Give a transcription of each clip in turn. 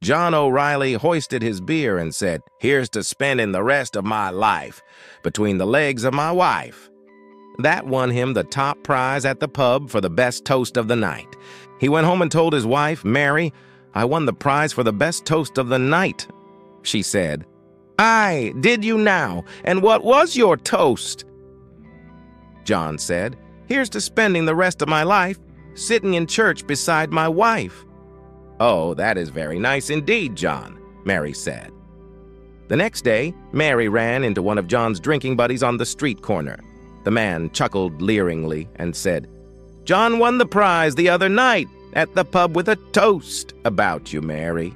John O'Reilly hoisted his beer and said, "Here's to spending the rest of my life between the legs of my wife." That won him the top prize at the pub for the best toast of the night. He went home and told his wife, "Mary, I won the prize for the best toast of the night." She said, "Aye, did you now? And what was your toast?" John said, "Here's to spending the rest of my life sitting in church beside my wife." "Oh, that is very nice indeed, John," Mary said. The next day, Mary ran into one of John's drinking buddies on the street corner. The man chuckled leeringly and said, "John won the prize the other night at the pub with a toast about you, Mary."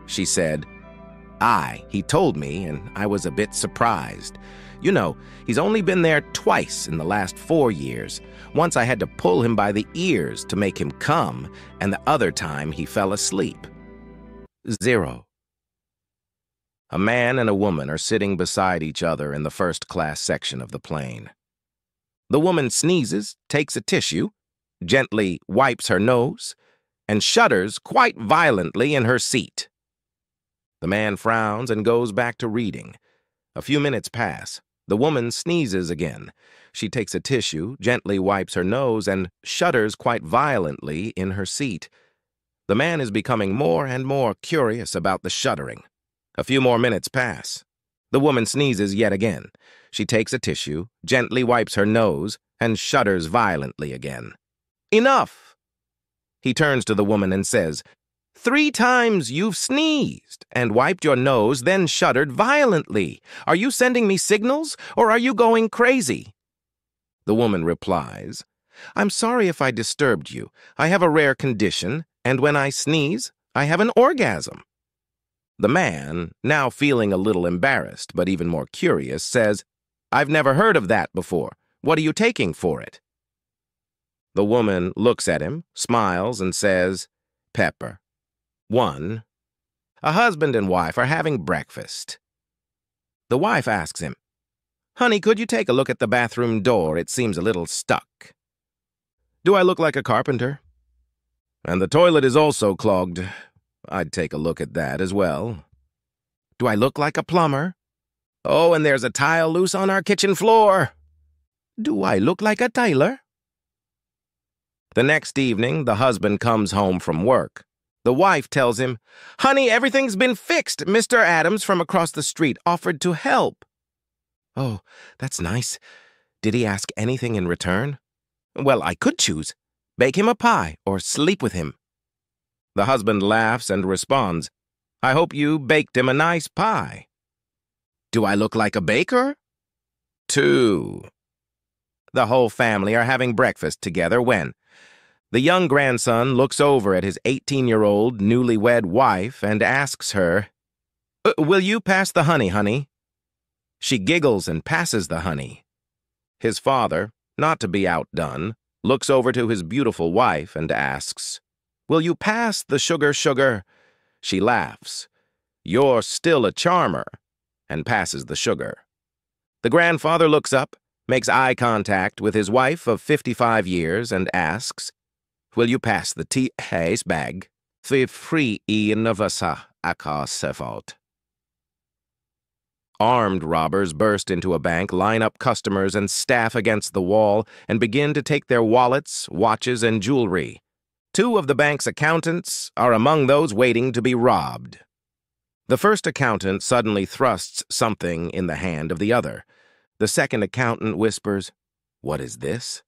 She said, "Aye, he told me, and I was a bit surprised. You know, he's only been there twice in the last 4 years. Once I had to pull him by the ears to make him come, and the other time he fell asleep." 0. A man and a woman are sitting beside each other in the first-class section of the plane. The woman sneezes, takes a tissue, gently wipes her nose, and shudders quite violently in her seat. The man frowns and goes back to reading. A few minutes pass. The woman sneezes again. She takes a tissue, gently wipes her nose, and shudders quite violently in her seat. The man is becoming more and more curious about the shuddering. A few more minutes pass. The woman sneezes yet again. She takes a tissue, gently wipes her nose, and shudders violently again. "Enough!" He turns to the woman and says, "3 times you've sneezed and wiped your nose, then shuddered violently. Are you sending me signals, or are you going crazy?" The woman replies, "I'm sorry if I disturbed you. I have a rare condition, and when I sneeze, I have an orgasm." The man, now feeling a little embarrassed but even more curious, says, "I've never heard of that before. What are you taking for it?" The woman looks at him, smiles, and says, "Pepper." 1. A husband and wife are having breakfast. The wife asks him, "Honey, could you take a look at the bathroom door? It seems a little stuck." "Do I look like a carpenter?" "And the toilet is also clogged. I'd take a look at that as well." "Do I look like a plumber?" "Oh, and there's a tile loose on our kitchen floor." "Do I look like a tailor?" The next evening, the husband comes home from work. The wife tells him, "Honey, everything's been fixed. Mr. Adams from across the street offered to help." "Oh, that's nice. Did he ask anything in return?" "Well, I could choose. Bake him a pie or sleep with him." The husband laughs and responds, "I hope you baked him a nice pie." "Do I look like a baker?" 2. The whole family are having breakfast together when the young grandson looks over at his 18-year-old newlywed wife and asks her, "Will you pass the honey, honey?" She giggles and passes the honey. His father, not to be outdone, looks over to his beautiful wife and asks, "Will you pass the sugar, sugar?" She laughs, "You're still a charmer," and passes the sugar. The grandfather looks up, makes eye contact with his wife of 55 years, and asks, "Will you pass the tea haze bag? The free innovasa akasefalt." Armed robbers burst into a bank, line up customers and staff against the wall, and begin to take their wallets, watches, and jewelry. 2 of the bank's accountants are among those waiting to be robbed. The first accountant suddenly thrusts something in the hand of the other. The second accountant whispers, "What is this?"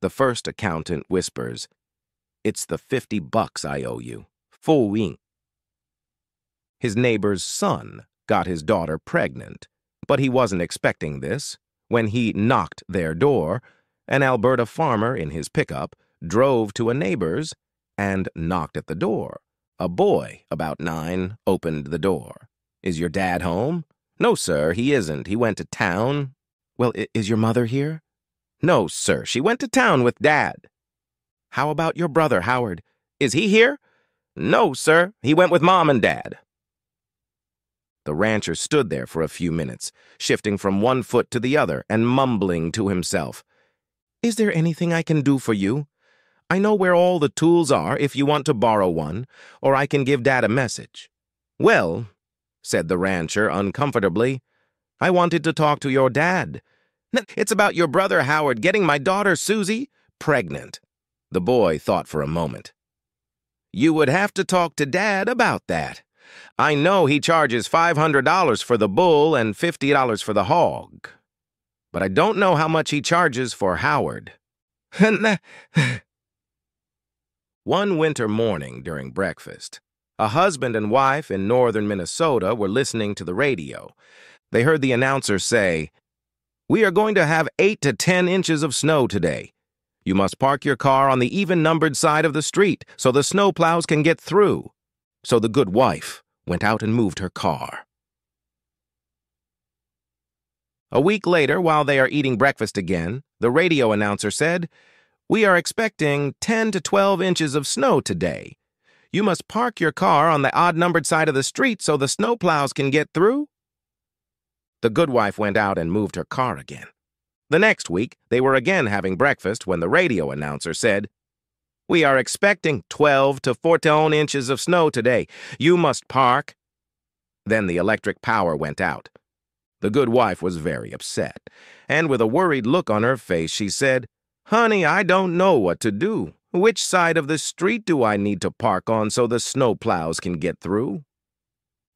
The first accountant whispers, "It's the $50 I owe you. Full wing." His neighbor's son got his daughter pregnant, but he wasn't expecting this. When he knocked their door, an Alberta farmer in his pickup drove to a neighbor's and knocked at the door. A boy, about 9, opened the door. "Is your dad home?" "No, sir, he isn't. He went to town." "Well, is your mother here?" "No, sir, she went to town with Dad." "How about your brother, Howard? Is he here?" "No, sir, he went with Mom and Dad." The rancher stood there for a few minutes, shifting from one foot to the other and mumbling to himself, "Is there anything I can do for you? I know where all the tools are if you want to borrow one, or I can give Dad a message. Well, said the rancher uncomfortably, I wanted to talk to your dad. It's about your brother Howard getting my daughter Susie pregnant. The boy thought for a moment. You would have to talk to Dad about that. I know he charges $500 for the bull and $50 for the hog. But I don't know how much he charges for Howard. One winter morning during breakfast, a husband and wife in northern Minnesota were listening to the radio. They heard the announcer say, "We are going to have 8 to 10 inches of snow today. You must park your car on the even-numbered side of the street so the snowplows can get through." So the good wife went out and moved her car. A week later, while they are eating breakfast again, the radio announcer said, "We are expecting 10 to 12 inches of snow today. You must park your car on the odd-numbered side of the street so the snowplows can get through." The good wife went out and moved her car again. The next week, they were again having breakfast when the radio announcer said, "We are expecting 12 to 14 inches of snow today. You must park." Then the electric power went out. The good wife was very upset, and with a worried look on her face, she said, "Honey, I don't know what to do. Which side of the street do I need to park on so the snowplows can get through?"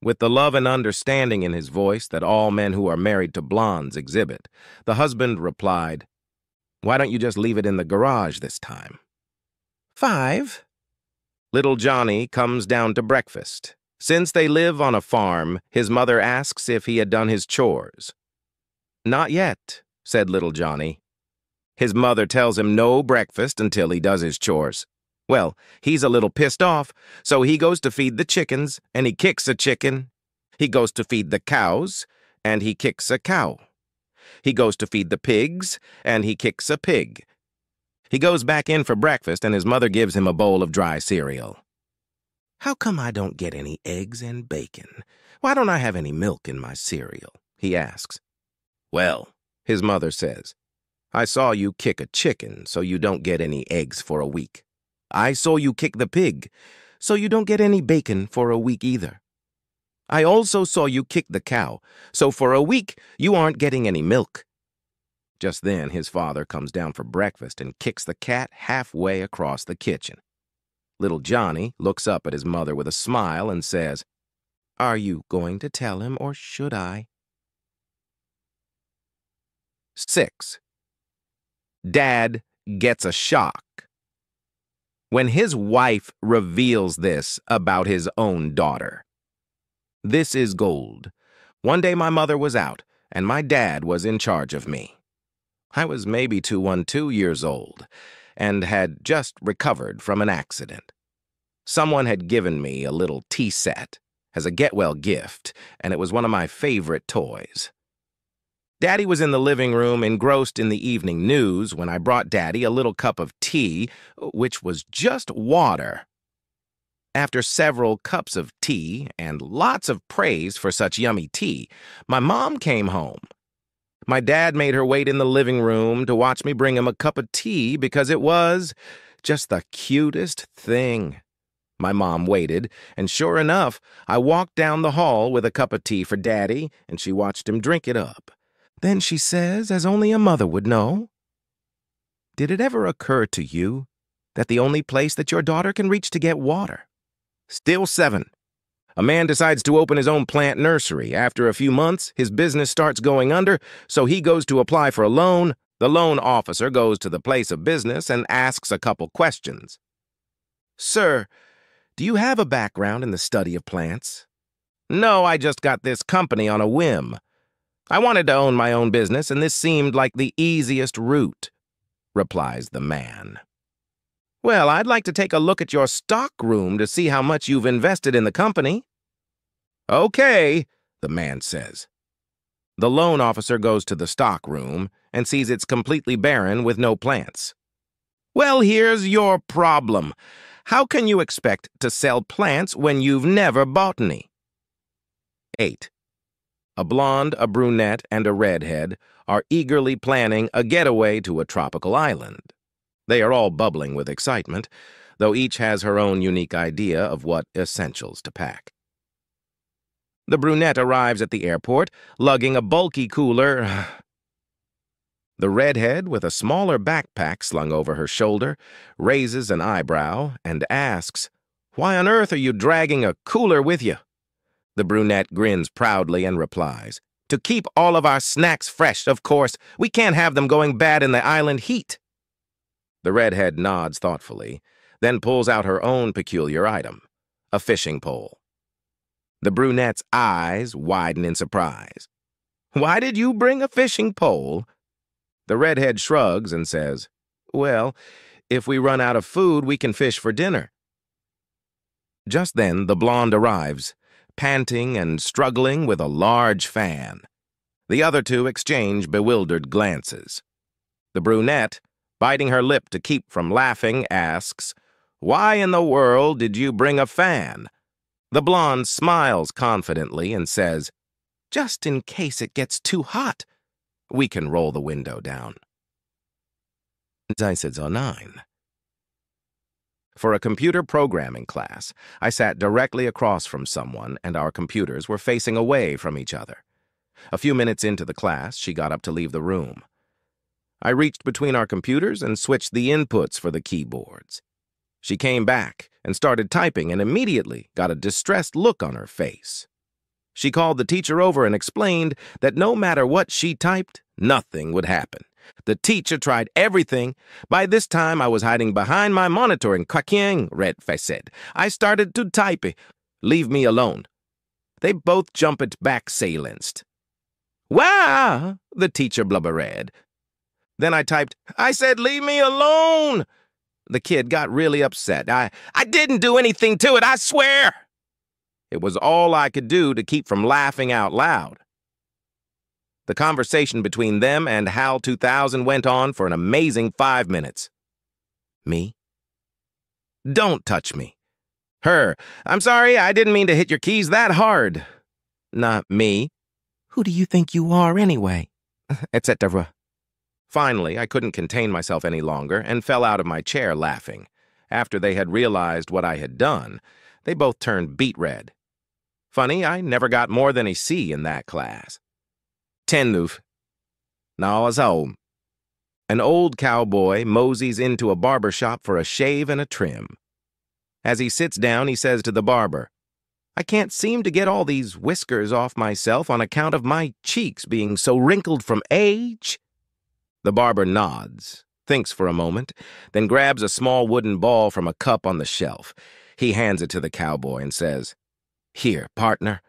With the love and understanding in his voice that all men who are married to blondes exhibit, the husband replied, "Why don't you just leave it in the garage this time?" 5. Little Johnny comes down to breakfast. Since they live on a farm, his mother asks if he had done his chores. "Not yet," said little Johnny. His mother tells him no breakfast until he does his chores. Well, he's a little pissed off, so he goes to feed the chickens, and he kicks a chicken. He goes to feed the cows, and he kicks a cow. He goes to feed the pigs, and he kicks a pig. He goes back in for breakfast, and his mother gives him a bowl of dry cereal. "How come I don't get any eggs and bacon? Why don't I have any milk in my cereal?" he asks. "Well," his mother says, "I saw you kick a chicken, so you don't get any eggs for a week. I saw you kick the pig, so you don't get any bacon for a week either. I also saw you kick the cow, so for a week you aren't getting any milk." Just then his father comes down for breakfast and kicks the cat halfway across the kitchen. Little Johnny looks up at his mother with a smile and says, "Are you going to tell him, or should I?" 6. Dad gets a shock. When his wife reveals this about his own daughter. This is gold. One day my mother was out, and my dad was in charge of me. I was maybe 2 years old, and had just recovered from an accident. Someone had given me a little tea set as a get-well gift, and it was one of my favorite toys. Daddy was in the living room engrossed in the evening news when I brought Daddy a little cup of tea, which was just water. After several cups of tea and lots of praise for such yummy tea, my mom came home. My dad made her wait in the living room to watch me bring him a cup of tea because it was just the cutest thing. My mom waited, and sure enough, I walked down the hall with a cup of tea for Daddy, and she watched him drink it up. Then she says, as only a mother would know, "Did it ever occur to you that the only place that your daughter can reach to get water?" Still 7. A man decides to open his own plant nursery. After a few months, his business starts going under, so he goes to apply for a loan. The loan officer goes to the place of business and asks a couple questions. "Sir, do you have a background in the study of plants?" "No, I just got this company on a whim. I wanted to own my own business, and this seemed like the easiest route," replies the man. "Well, I'd like to take a look at your stock room to see how much you've invested in the company." "Okay," the man says. The loan officer goes to the stock room and sees it's completely barren with no plants. "Well, here's your problem. How can you expect to sell plants when you've never bought any?" 8. A blonde, a brunette, and a redhead are eagerly planning a getaway to a tropical island. They are all bubbling with excitement, though each has her own unique idea of what essentials to pack. The brunette arrives at the airport, lugging a bulky cooler. The redhead, with a smaller backpack slung over her shoulder, raises an eyebrow and asks, "Why on earth are you dragging a cooler with you?" The brunette grins proudly and replies, "To keep all of our snacks fresh, of course. We can't have them going bad in the island heat." The redhead nods thoughtfully, then pulls out her own peculiar item, a fishing pole. The brunette's eyes widen in surprise. "Why did you bring a fishing pole?" The redhead shrugs and says, "Well, if we run out of food, we can fish for dinner." Just then, the blonde arrives, panting and struggling with a large fan. The other two exchange bewildered glances. The brunette, biting her lip to keep from laughing, asks, "Why in the world did you bring a fan?" The blonde smiles confidently and says, "Just in case it gets too hot. We can roll the window down." I said, "Oh, 9." For a computer programming class, I sat directly across from someone, and our computers were facing away from each other. A few minutes into the class, she got up to leave the room. I reached between our computers and switched the inputs for the keyboards. She came back and started typing and immediately got a distressed look on her face. She called the teacher over and explained that no matter what she typed, nothing would happen. The teacher tried everything. By this time, I was hiding behind my monitor and quacking, Red Face said. I started to type. "Leave me alone." They both jumped back silenced. "Wah!" the teacher blubbered. Then I typed, "I said leave me alone." The kid got really upset. I didn't do anything to it, I swear." It was all I could do to keep from laughing out loud. The conversation between them and Hal 2000 went on for an amazing 5 minutes. Me? "Don't touch me." Her. "I'm sorry, I didn't mean to hit your keys that hard." Not me. "Who do you think you are anyway?" Etc. Finally, I couldn't contain myself any longer and fell out of my chair laughing. After they had realized what I had done, they both turned beet red. Funny, I never got more than a C in that class. 10 Loof. Now is home. An old cowboy moseys into a barber shop for a shave and a trim. As he sits down, he says to the barber, "I can't seem to get all these whiskers off myself on account of my cheeks being so wrinkled from age." The barber nods, thinks for a moment, then grabs a small wooden ball from a cup on the shelf. He hands it to the cowboy and says, "Here, partner.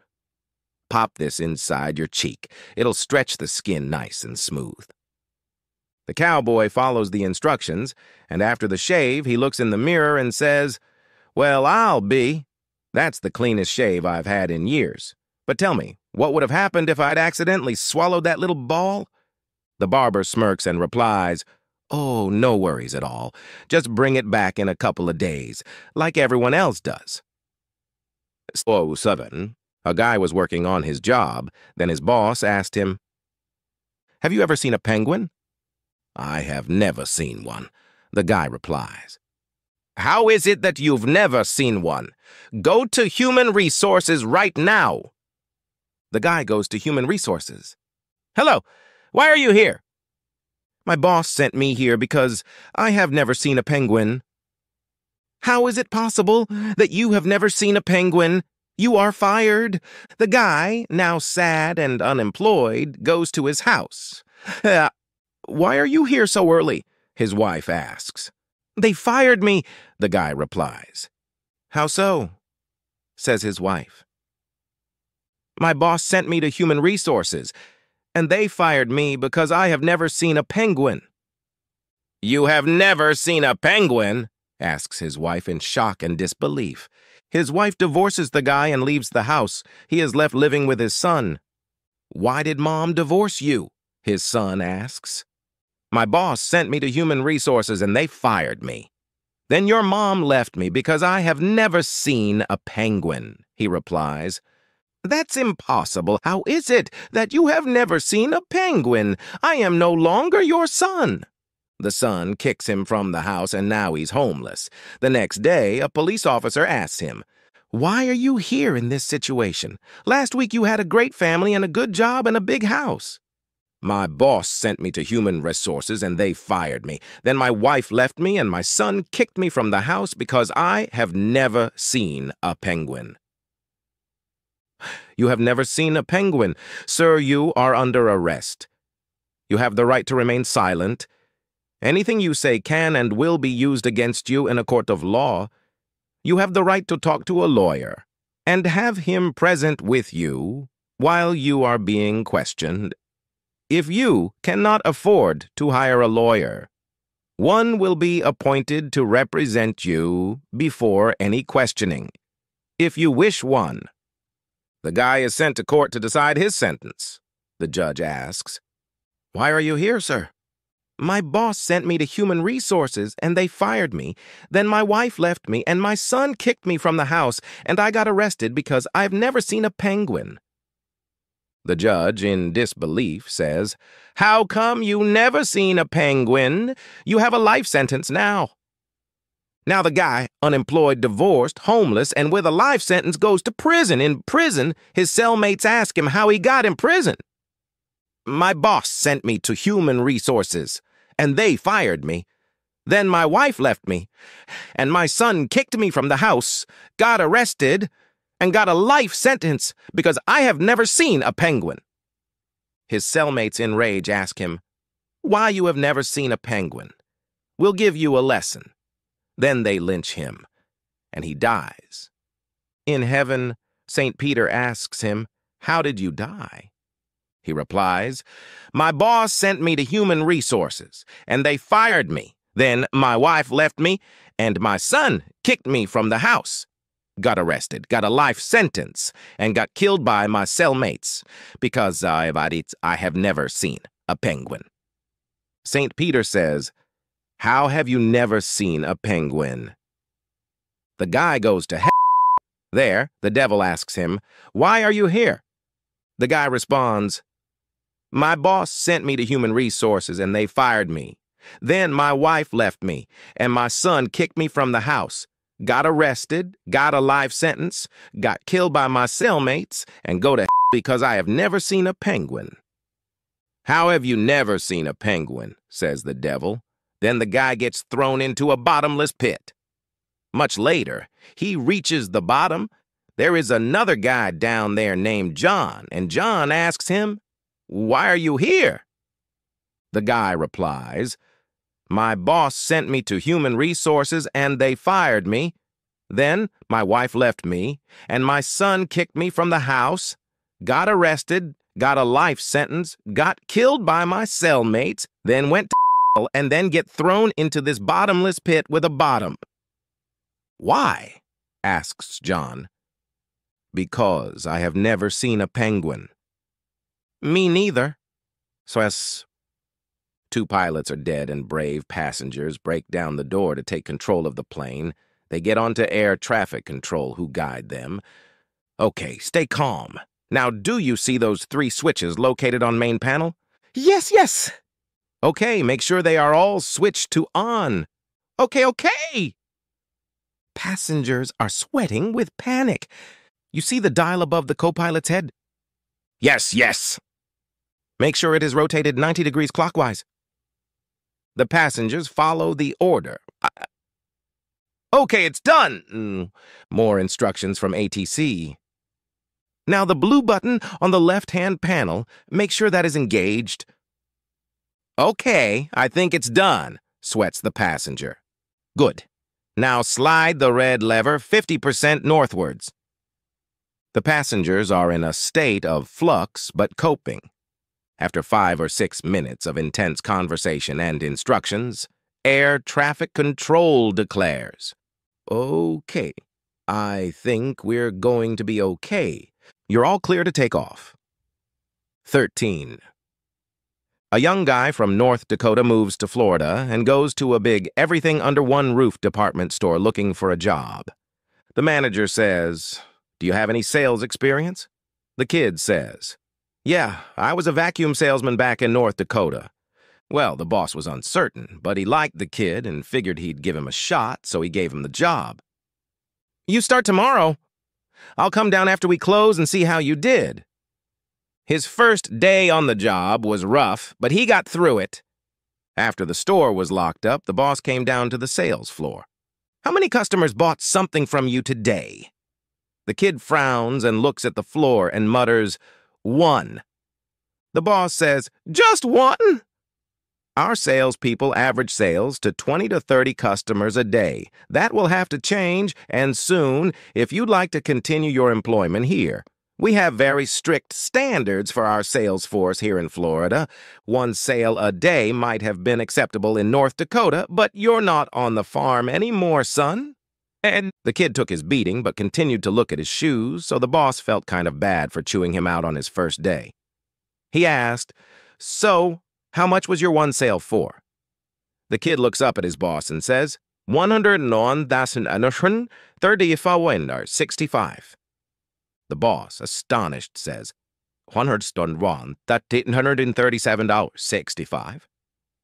Pop this inside your cheek. It'll stretch the skin nice and smooth." The cowboy follows the instructions, and after the shave, he looks in the mirror and says, "Well, I'll be. That's the cleanest shave I've had in years. But tell me, what would have happened if I'd accidentally swallowed that little ball?" The barber smirks and replies, "Oh, no worries at all. Just bring it back in a couple of days, like everyone else does." 7. A guy was working on his job. Then his boss asked him, "Have you ever seen a penguin?" "I have never seen one," the guy replies. "How is it that you've never seen one? Go to Human Resources right now." The guy goes to Human Resources. "Hello, why are you here?" "My boss sent me here because I have never seen a penguin." "How is it possible that you have never seen a penguin? You are fired." The guy, now sad and unemployed, goes to his house. "Why are you here so early?" his wife asks. "They fired me," the guy replies. "How so?" says his wife. "My boss sent me to Human Resources, and they fired me because I have never seen a penguin." "You have never seen a penguin?" asks his wife in shock and disbelief. His wife divorces the guy and leaves the house. He is left living with his son. "Why did Mom divorce you?" his son asks. "My boss sent me to Human Resources and they fired me." "Then your mom left me because I have never seen a penguin," he replies. "That's impossible. How is it that you have never seen a penguin? I am no longer your son." The son kicks him from the house, and now he's homeless. The next day, a police officer asks him, "Why are you here in this situation? Last week you had a great family and a good job and a big house." "My boss sent me to human resources and they fired me. Then my wife left me and my son kicked me from the house because I have never seen a penguin." "You have never seen a penguin? Sir, you are under arrest. You have the right to remain silent. Anything you say can and will be used against you in a court of law. You have the right to talk to a lawyer and have him present with you while you are being questioned. If you cannot afford to hire a lawyer, one will be appointed to represent you before any questioning, if you wish one." "The guy is sent to court to decide his sentence," the judge asks. "Why are you here, sir?" "My boss sent me to human resources and they fired me. Then my wife left me and my son kicked me from the house and I got arrested because I've never seen a penguin." The judge, in disbelief, says, "How come you never seen a penguin? You have a life sentence now." Now the guy, unemployed, divorced, homeless, and with a life sentence goes to prison. In prison, his cellmates ask him how he got in prison. "My boss sent me to human resources, and they fired me. Then my wife left me, and my son kicked me from the house, got arrested, and got a life sentence because I have never seen a penguin." His cellmates in rage ask him, "Why you have never seen a penguin? We'll give you a lesson." Then they lynch him, and he dies. In heaven, St. Peter asks him, "How did you die?" He replies, "My boss sent me to human resources, and they fired me. Then my wife left me, and my son kicked me from the house. Got arrested, got a life sentence, and got killed by my cellmates, because I have never seen a penguin." St. Peter says, "How have you never seen a penguin?" The guy goes to hell. There, the devil asks him, "Why are you here?" The guy responds, "My boss sent me to human resources and they fired me. Then my wife left me, and my son kicked me from the house, got arrested, got a life sentence, got killed by my cellmates, and go to hell because I have never seen a penguin." "How have you never seen a penguin?" says the devil. Then the guy gets thrown into a bottomless pit. Much later, he reaches the bottom. There is another guy down there named John, and John asks him, "Why are you here?" The guy replies, "My boss sent me to human resources and they fired me. Then my wife left me, and my son kicked me from the house, got arrested, got a life sentence, got killed by my cellmates, then went to hell, and then get thrown into this bottomless pit with a bottom." "Why?" asks John. "Because I have never seen a penguin." "Me neither." So two pilots are dead and brave passengers break down the door to take control of the plane. They get onto air traffic control, who guide them. "Okay, stay calm. Now, do you see those 3 switches located on main panel?" "Yes, yes." "Okay, make sure they are all switched to on." Okay. Passengers are sweating with panic. "You see the dial above the co-pilot's head?" Yes. "Make sure it is rotated 90 degrees clockwise." The passengers follow the order. "Okay, it's done." More instructions from ATC. "Now the blue button on the left-hand panel, make sure that is engaged." "Okay, I think it's done," sweats the passenger. "Good. Now slide the red lever 50% northwards." The passengers are in a state of flux but coping. After 5 or 6 minutes of intense conversation and instructions, air traffic control declares, "Okay, I think we're going to be okay. You're all clear to take off." 13. A young guy from North Dakota moves to Florida and goes to a big everything-under-one-roof department store looking for a job. The manager says, "Do you have any sales experience?" The kid says, "Yeah, I was a vacuum salesman back in North Dakota." Well, the boss was uncertain, but he liked the kid and figured he'd give him a shot, so he gave him the job. "You start tomorrow. I'll come down after we close and see how you did." His first day on the job was rough, but he got through it. After the store was locked up, the boss came down to the sales floor. "How many customers bought something from you today?" The kid frowns and looks at the floor and mutters, "One." The boss says, "Just one?" "Our salespeople average sales to 20 to 30 customers a day. That will have to change, and soon, if you'd like to continue your employment here. We have very strict standards for our sales force here in Florida. One sale a day might have been acceptable in North Dakota, but you're not on the farm anymore, son." And the kid took his beating but continued to look at his shoes, so the boss felt kind of bad for chewing him out on his first day. He asked, "So, how much was your one sale for?" The kid looks up at his boss and says, $109,135. The boss, astonished, says, $101,837.65.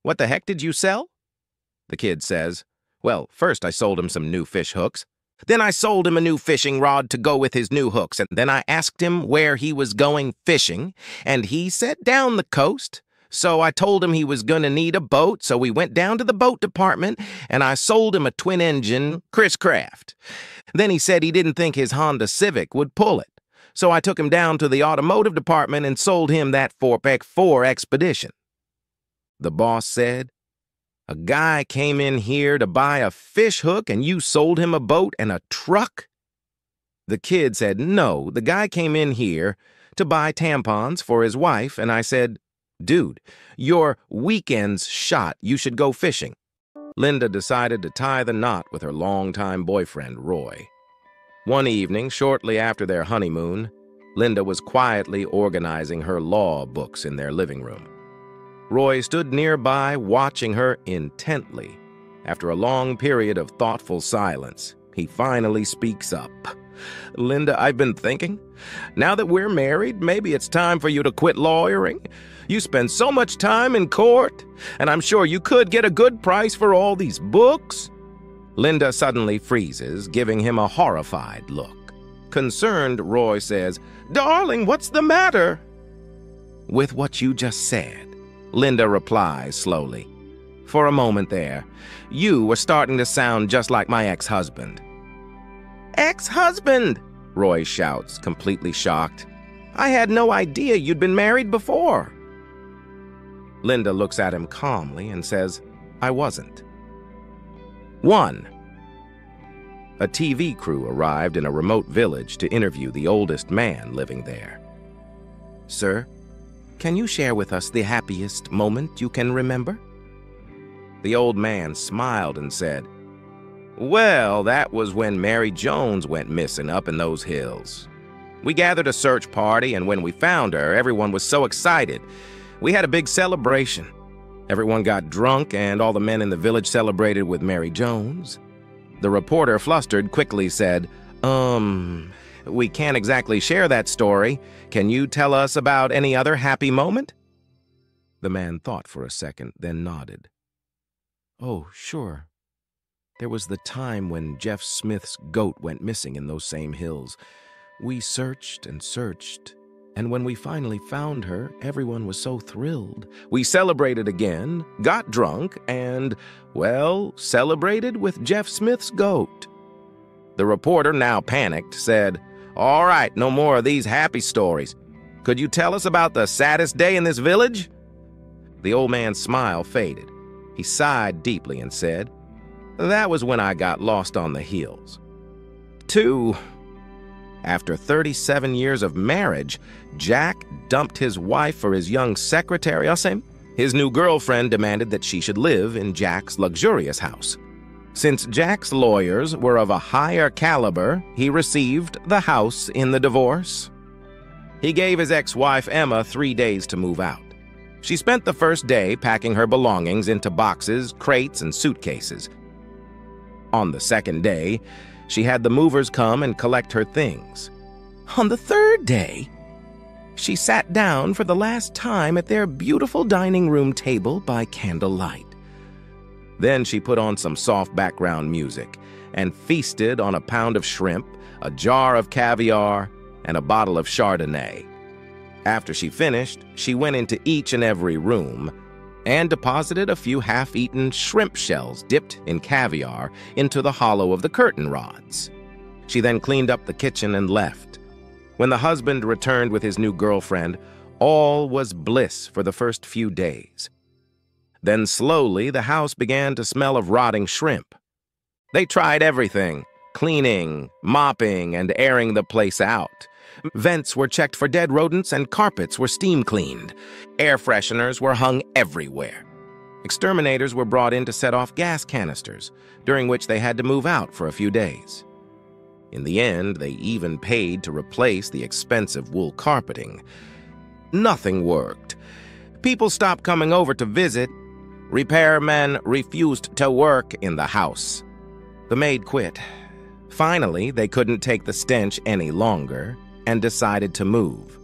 "What the heck did you sell?" The kid says, "Well, first I sold him some new fish hooks. Then I sold him a new fishing rod to go with his new hooks, and then I asked him where he was going fishing, and he said down the coast. So I told him he was going to need a boat, so we went down to the boat department, and I sold him a twin-engine Chris Craft. Then he said he didn't think his Honda Civic would pull it, so I took him down to the automotive department and sold him that 4x4 Expedition." The boss said, "A guy came in here to buy a fish hook and you sold him a boat and a truck?" The kid said, "No, the guy came in here to buy tampons for his wife, and I said, 'Dude, your weekend's shot. You should go fishing.'" Linda decided to tie the knot with her longtime boyfriend, Roy. One evening, shortly after their honeymoon, Linda was quietly organizing her law books in their living room. Roy stood nearby, watching her intently. After a long period of thoughtful silence, he finally speaks up. "Linda, I've been thinking. Now that we're married, maybe it's time for you to quit lawyering. You spend so much time in court, and I'm sure you could get a good price for all these books." Linda suddenly freezes, giving him a horrified look. Concerned, Roy says, "Darling, what's the matter?" "With what you just said," Linda replies slowly. "For a moment there, you were starting to sound just like my ex-husband." "Ex-husband?" Roy shouts, completely shocked. "I had no idea you'd been married before." Linda looks at him calmly and says, "I wasn't." 1. A TV crew arrived in a remote village to interview the oldest man living there. "Sir, can you share with us the happiest moment you can remember?" The old man smiled and said, "Well, that was when Mary Jones went missing up in those hills. We gathered a search party, and when we found her, everyone was so excited. We had a big celebration. Everyone got drunk, and all the men in the village celebrated with Mary Jones." The reporter, flustered, quickly said, "We can't exactly share that story. Can you tell us about any other happy moment?" The man thought for a second, then nodded. "Oh, sure. There was the time when Jeff Smith's goat went missing in those same hills. We searched and searched, and when we finally found her, everyone was so thrilled. We celebrated again, got drunk, and, well, celebrated with Jeff Smith's goat." The reporter, now panicked, said, "All right, no more of these happy stories. Could you tell us about the saddest day in this village?" The old man's smile faded. He sighed deeply and said, "That was when I got lost on the hills." 2. After 37 years of marriage, Jack dumped his wife for his young secretary, Asim. His new girlfriend demanded that she should live in Jack's luxurious house. Since Jack's lawyers were of a higher caliber, he received the house in the divorce. He gave his ex-wife Emma 3 days to move out. She spent the first day packing her belongings into boxes, crates, and suitcases. On the second day, she had the movers come and collect her things. On the third day, she sat down for the last time at their beautiful dining room table by candlelight. Then she put on some soft background music and feasted on a pound of shrimp, a jar of caviar, and a bottle of Chardonnay. After she finished, she went into each and every room and deposited a few half-eaten shrimp shells dipped in caviar into the hollow of the curtain rods. She then cleaned up the kitchen and left. When the husband returned with his new girlfriend, all was bliss for the first few days. Then slowly the house began to smell of rotting shrimp. They tried everything: cleaning, mopping, and airing the place out. Vents were checked for dead rodents and carpets were steam cleaned. Air fresheners were hung everywhere. Exterminators were brought in to set off gas canisters, during which they had to move out for a few days. In the end, they even paid to replace the expensive wool carpeting. Nothing worked. People stopped coming over to visit. Repairmen refused to work in the house. The maid quit. Finally, they couldn't take the stench any longer and decided to move.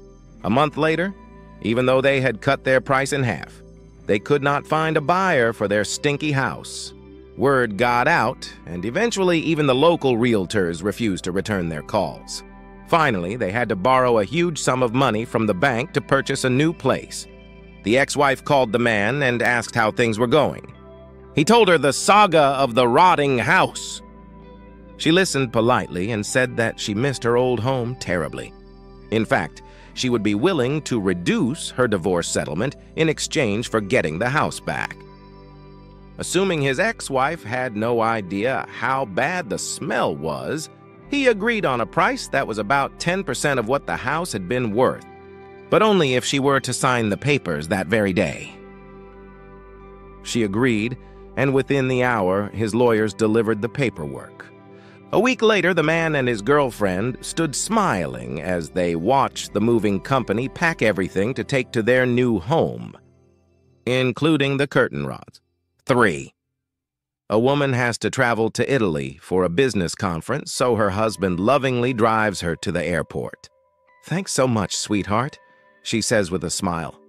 A month later, even though they had cut their price in half, they could not find a buyer for their stinky house. Word got out, and eventually even the local realtors refused to return their calls. Finally, they had to borrow a huge sum of money from the bank to purchase a new place. The ex-wife called the man and asked how things were going. He told her the saga of the rotting house. She listened politely and said that she missed her old home terribly. In fact, she would be willing to reduce her divorce settlement in exchange for getting the house back. Assuming his ex-wife had no idea how bad the smell was, he agreed on a price that was about 10% of what the house had been worth, but only if she were to sign the papers that very day. She agreed, and within the hour, his lawyers delivered the paperwork. A week later, the man and his girlfriend stood smiling as they watched the moving company pack everything to take to their new home, including the curtain rods. 3. A woman has to travel to Italy for a business conference, so her husband lovingly drives her to the airport. "Thanks so much, sweetheart," she says with a smile.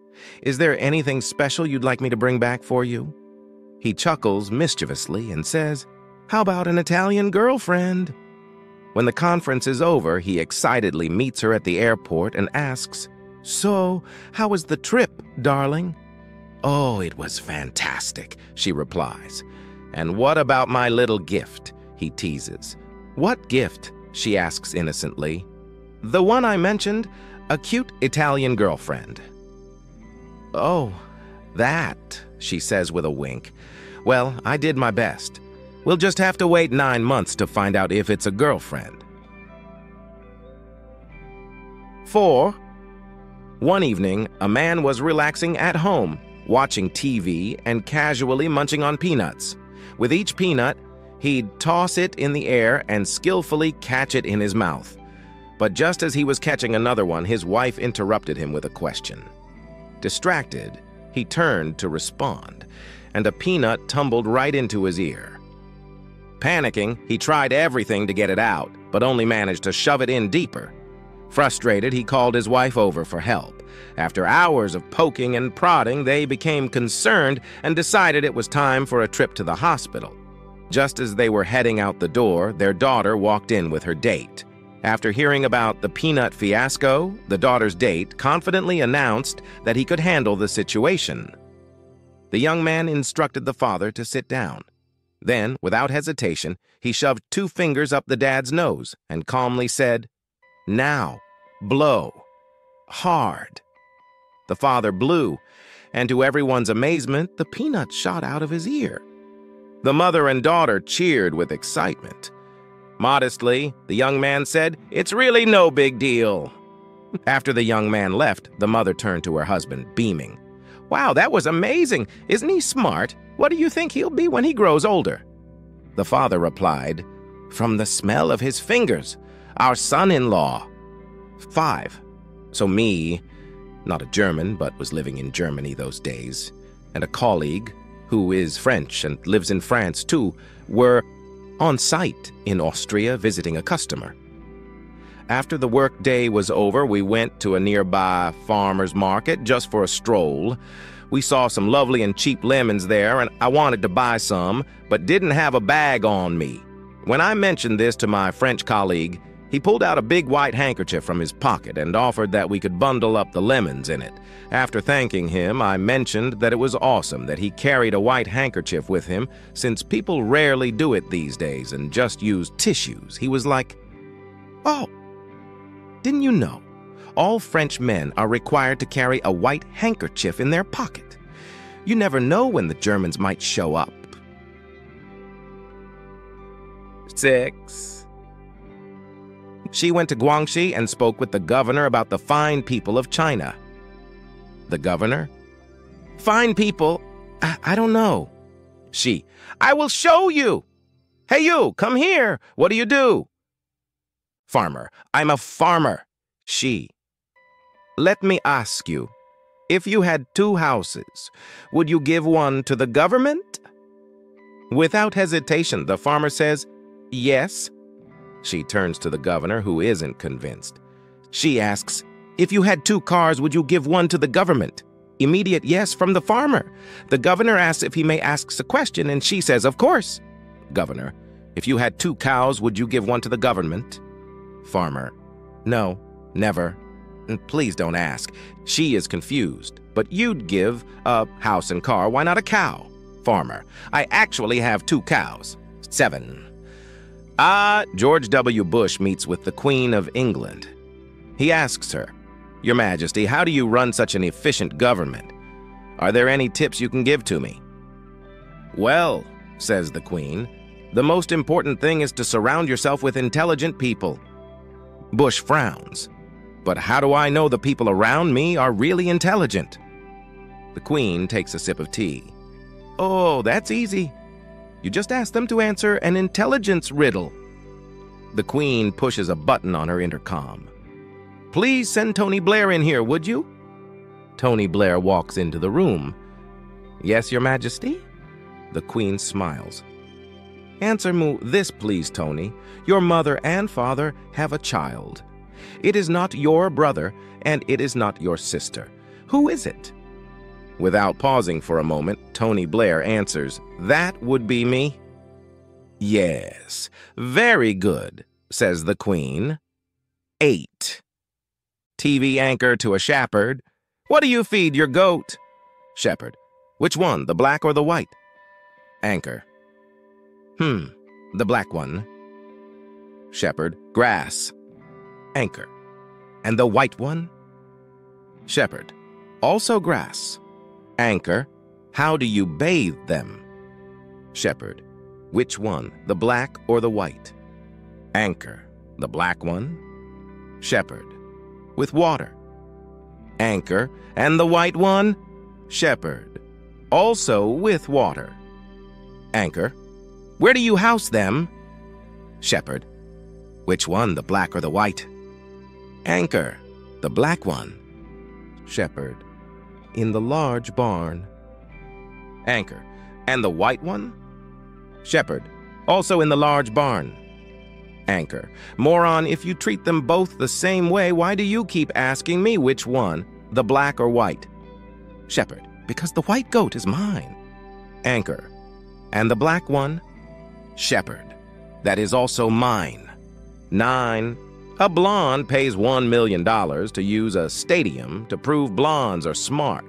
"Is there anything special you'd like me to bring back for you?" He chuckles mischievously and says, "How about an Italian girlfriend?" When the conference is over, he excitedly meets her at the airport and asks, "So, how was the trip, darling?" "Oh, it was fantastic," she replies. "And what about my little gift?" he teases. "What gift?" she asks innocently. "The one I mentioned, a cute Italian girlfriend." "Oh, that," she says with a wink. "Well, I did my best. We'll just have to wait 9 months to find out if it's a girlfriend." 4. One evening, a man was relaxing at home, watching TV and casually munching on peanuts. With each peanut, he'd toss it in the air and skillfully catch it in his mouth. But just as he was catching another one, his wife interrupted him with a question. Distracted, he turned to respond, and a peanut tumbled right into his ear. Panicking, he tried everything to get it out, but only managed to shove it in deeper. Frustrated, he called his wife over for help. After hours of poking and prodding, they became concerned and decided it was time for a trip to the hospital. Just as they were heading out the door, their daughter walked in with her date. After hearing about the peanut fiasco, the daughter's date confidently announced that he could handle the situation. The young man instructed the father to sit down. Then, without hesitation, he shoved 2 fingers up the dad's nose and calmly said, "Now, blow. Hard." The father blew, and to everyone's amazement, the peanut shot out of his ear. The mother and daughter cheered with excitement. Modestly, the young man said, "It's really no big deal." After the young man left, the mother turned to her husband, beaming. "Wow, that was amazing. Isn't he smart? What do you think he'll be when he grows older?" The father replied, "From the smell of his fingers, our son-in-law." 5. So me, not a German but was living in Germany those days, and a colleague, who is French and lives in France too, were on site in Austria visiting a customer. After the workday was over, we went to a nearby farmer's market just for a stroll. We saw some lovely and cheap lemons there, and I wanted to buy some, but didn't have a bag on me. When I mentioned this to my French colleague, he pulled out a big white handkerchief from his pocket and offered that we could bundle up the lemons in it. After thanking him, I mentioned that it was awesome that he carried a white handkerchief with him, since people rarely do it these days and just use tissues. He was like, "Oh, didn't you know? All French men are required to carry a white handkerchief in their pocket. You never know when the Germans might show up." 6. She went to Guangxi and spoke with the governor about the fine people of China. The governor? "Fine people? I don't know." She, "I will show you. Hey you, come here. What do you do?" Farmer, "I'm a farmer." She, "Let me ask you, if you had 2 houses, would you give one to the government?" Without hesitation, the farmer says, "Yes." She turns to the governor, who isn't convinced. She asks, "If you had 2 cars, would you give one to the government?" Immediate yes from the farmer. The governor asks if he may ask a question, and she says, "Of course." Governor, "If you had 2 cows, would you give one to the government?" Farmer, "No, never. Please don't ask." She is confused. "But you'd give a house and car. Why not a cow?" Farmer, "I actually have 2 cows. 7. George W. Bush meets with the Queen of England. He asks her, "Your Majesty, how do you run such an efficient government? Are there any tips you can give to me?" "Well," says the Queen, "the most important thing is to surround yourself with intelligent people." Bush frowns. "But how do I know the people around me are really intelligent?" The Queen takes a sip of tea. "Oh, that's easy. You just ask them to answer an intelligence riddle." The Queen pushes a button on her intercom. "Please send Tony Blair in here, would you?" Tony Blair walks into the room. "Yes, Your Majesty?" The Queen smiles. "Answer me this, please, Tony. Your mother and father have a child. It is not your brother, and it is not your sister. Who is it?" Without pausing for a moment, Tony Blair answers, "That would be me." "Yes, very good," says the Queen. 8. TV anchor to a shepherd. "What do you feed your goat?" Shepherd, "Which one, the black or the white?" Anchor, The black one." Shepherd, "Grass." Anchor, "And the white one?" Shepherd, "Also grass." Anchor, "How do you bathe them?" Shepherd, "Which one, the black or the white?" Anchor, "The black one." Shepherd, "With water." Anchor, "And the white one?" Shepherd, "Also with water." Anchor, "Where do you house them?" Shepherd, "Which one, the black or the white?" Anchor, "The black one." Shepherd, "In the large barn." Anchor, "And the white one?" Shepherd, "Also in the large barn." Anchor, "Moron, if you treat them both the same way, why do you keep asking me which one, the black or white?" Shepherd, "Because the white goat is mine." Anchor, "And the black one?" Shepherd, "That is also mine." 9. A blonde pays $1 million to use a stadium to prove blondes are smart.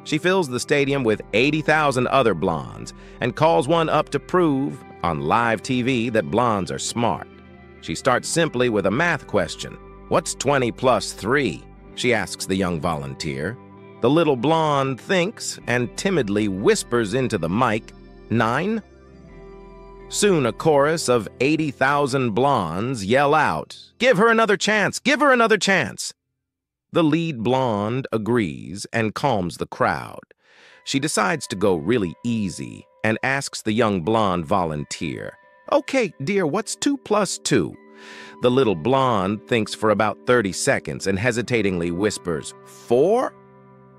She fills the stadium with 80,000 other blondes and calls one up to prove, on live TV, that blondes are smart. She starts simply with a math question. "What's 20 plus 3? She asks the young volunteer. The little blonde thinks and timidly whispers into the mic, 9? Soon a chorus of 80,000 blondes yell out, "Give her another chance! Give her another chance!" The lead blonde agrees and calms the crowd. She decides to go really easy and asks the young blonde volunteer, "Okay, dear, what's 2 plus 2? The little blonde thinks for about 30 seconds and hesitatingly whispers, 4?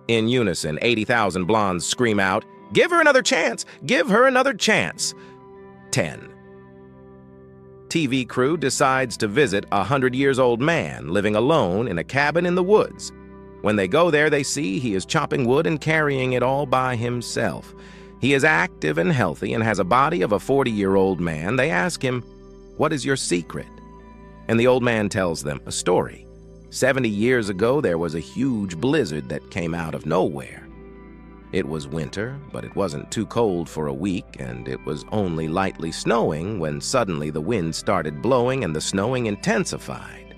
In unison, 80,000 blondes scream out, "Give her another chance! Give her another chance!" 10. TV crew decides to visit a 100-year-old man living alone in a cabin in the woods. When they go there, they see he is chopping wood and carrying it all by himself. He is active and healthy and has a body of a 40-year-old man. They ask him, "What is your secret?" And the old man tells them a story. 70 years ago, there was a huge blizzard that came out of nowhere. It was winter, but it wasn't too cold for a week, and it was only lightly snowing when suddenly the wind started blowing and the snowing intensified.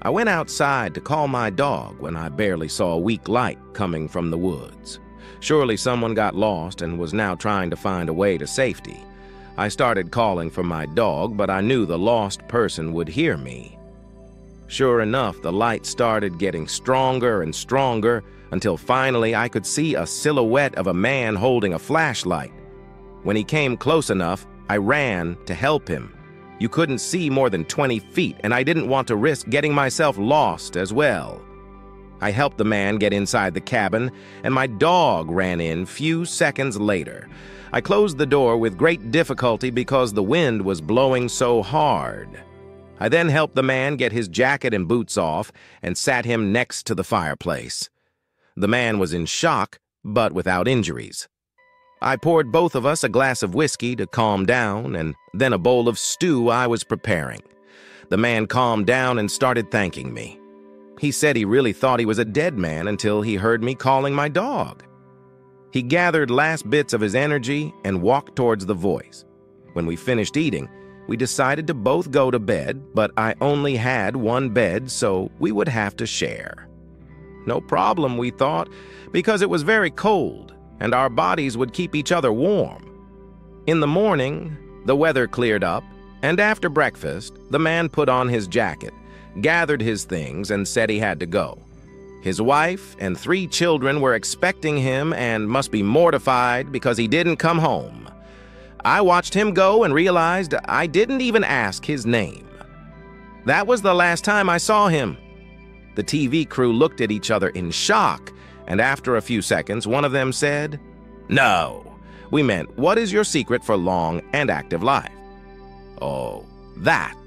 I went outside to call my dog when I barely saw a weak light coming from the woods. Surely someone got lost and was now trying to find a way to safety. I started calling for my dog, but I knew the lost person would hear me. Sure enough, the light started getting stronger and stronger until finally I could see a silhouette of a man holding a flashlight. When he came close enough, I ran to help him. You couldn't see more than 20 feet, and I didn't want to risk getting myself lost as well. I helped the man get inside the cabin, and my dog ran in few seconds later. I closed the door with great difficulty because the wind was blowing so hard. I then helped the man get his jacket and boots off and sat him next to the fireplace. The man was in shock, but without injuries. I poured both of us a glass of whiskey to calm down, and then a bowl of stew I was preparing. The man calmed down and started thanking me. He said he really thought he was a dead man until he heard me calling my dog. He gathered last bits of his energy and walked towards the voice. When we finished eating, we decided to both go to bed, but I only had one bed, so we would have to share. No problem, we thought, because it was very cold, and our bodies would keep each other warm. In the morning, the weather cleared up, and after breakfast, the man put on his jacket, gathered his things, and said he had to go. His wife and 3 children were expecting him and must be mortified because he didn't come home. I watched him go and realized I didn't even ask his name. That was the last time I saw him. The TV crew looked at each other in shock, and after a few seconds, one of them said, "No." We meant, "What is your secret for long and active life?" "Oh, that,"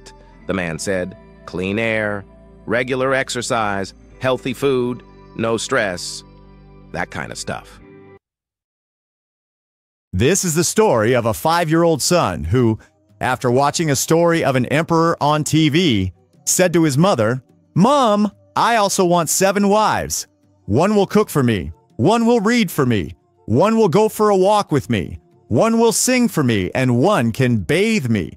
the man said. "Clean air, regular exercise, healthy food, no stress, that kind of stuff." This is the story of a 5-year-old son who, after watching a story of an emperor on TV, said to his mother, "Mom, I also want 7 wives. One will cook for me. One will read for me. One will go for a walk with me. One will sing for me, and one can bathe me."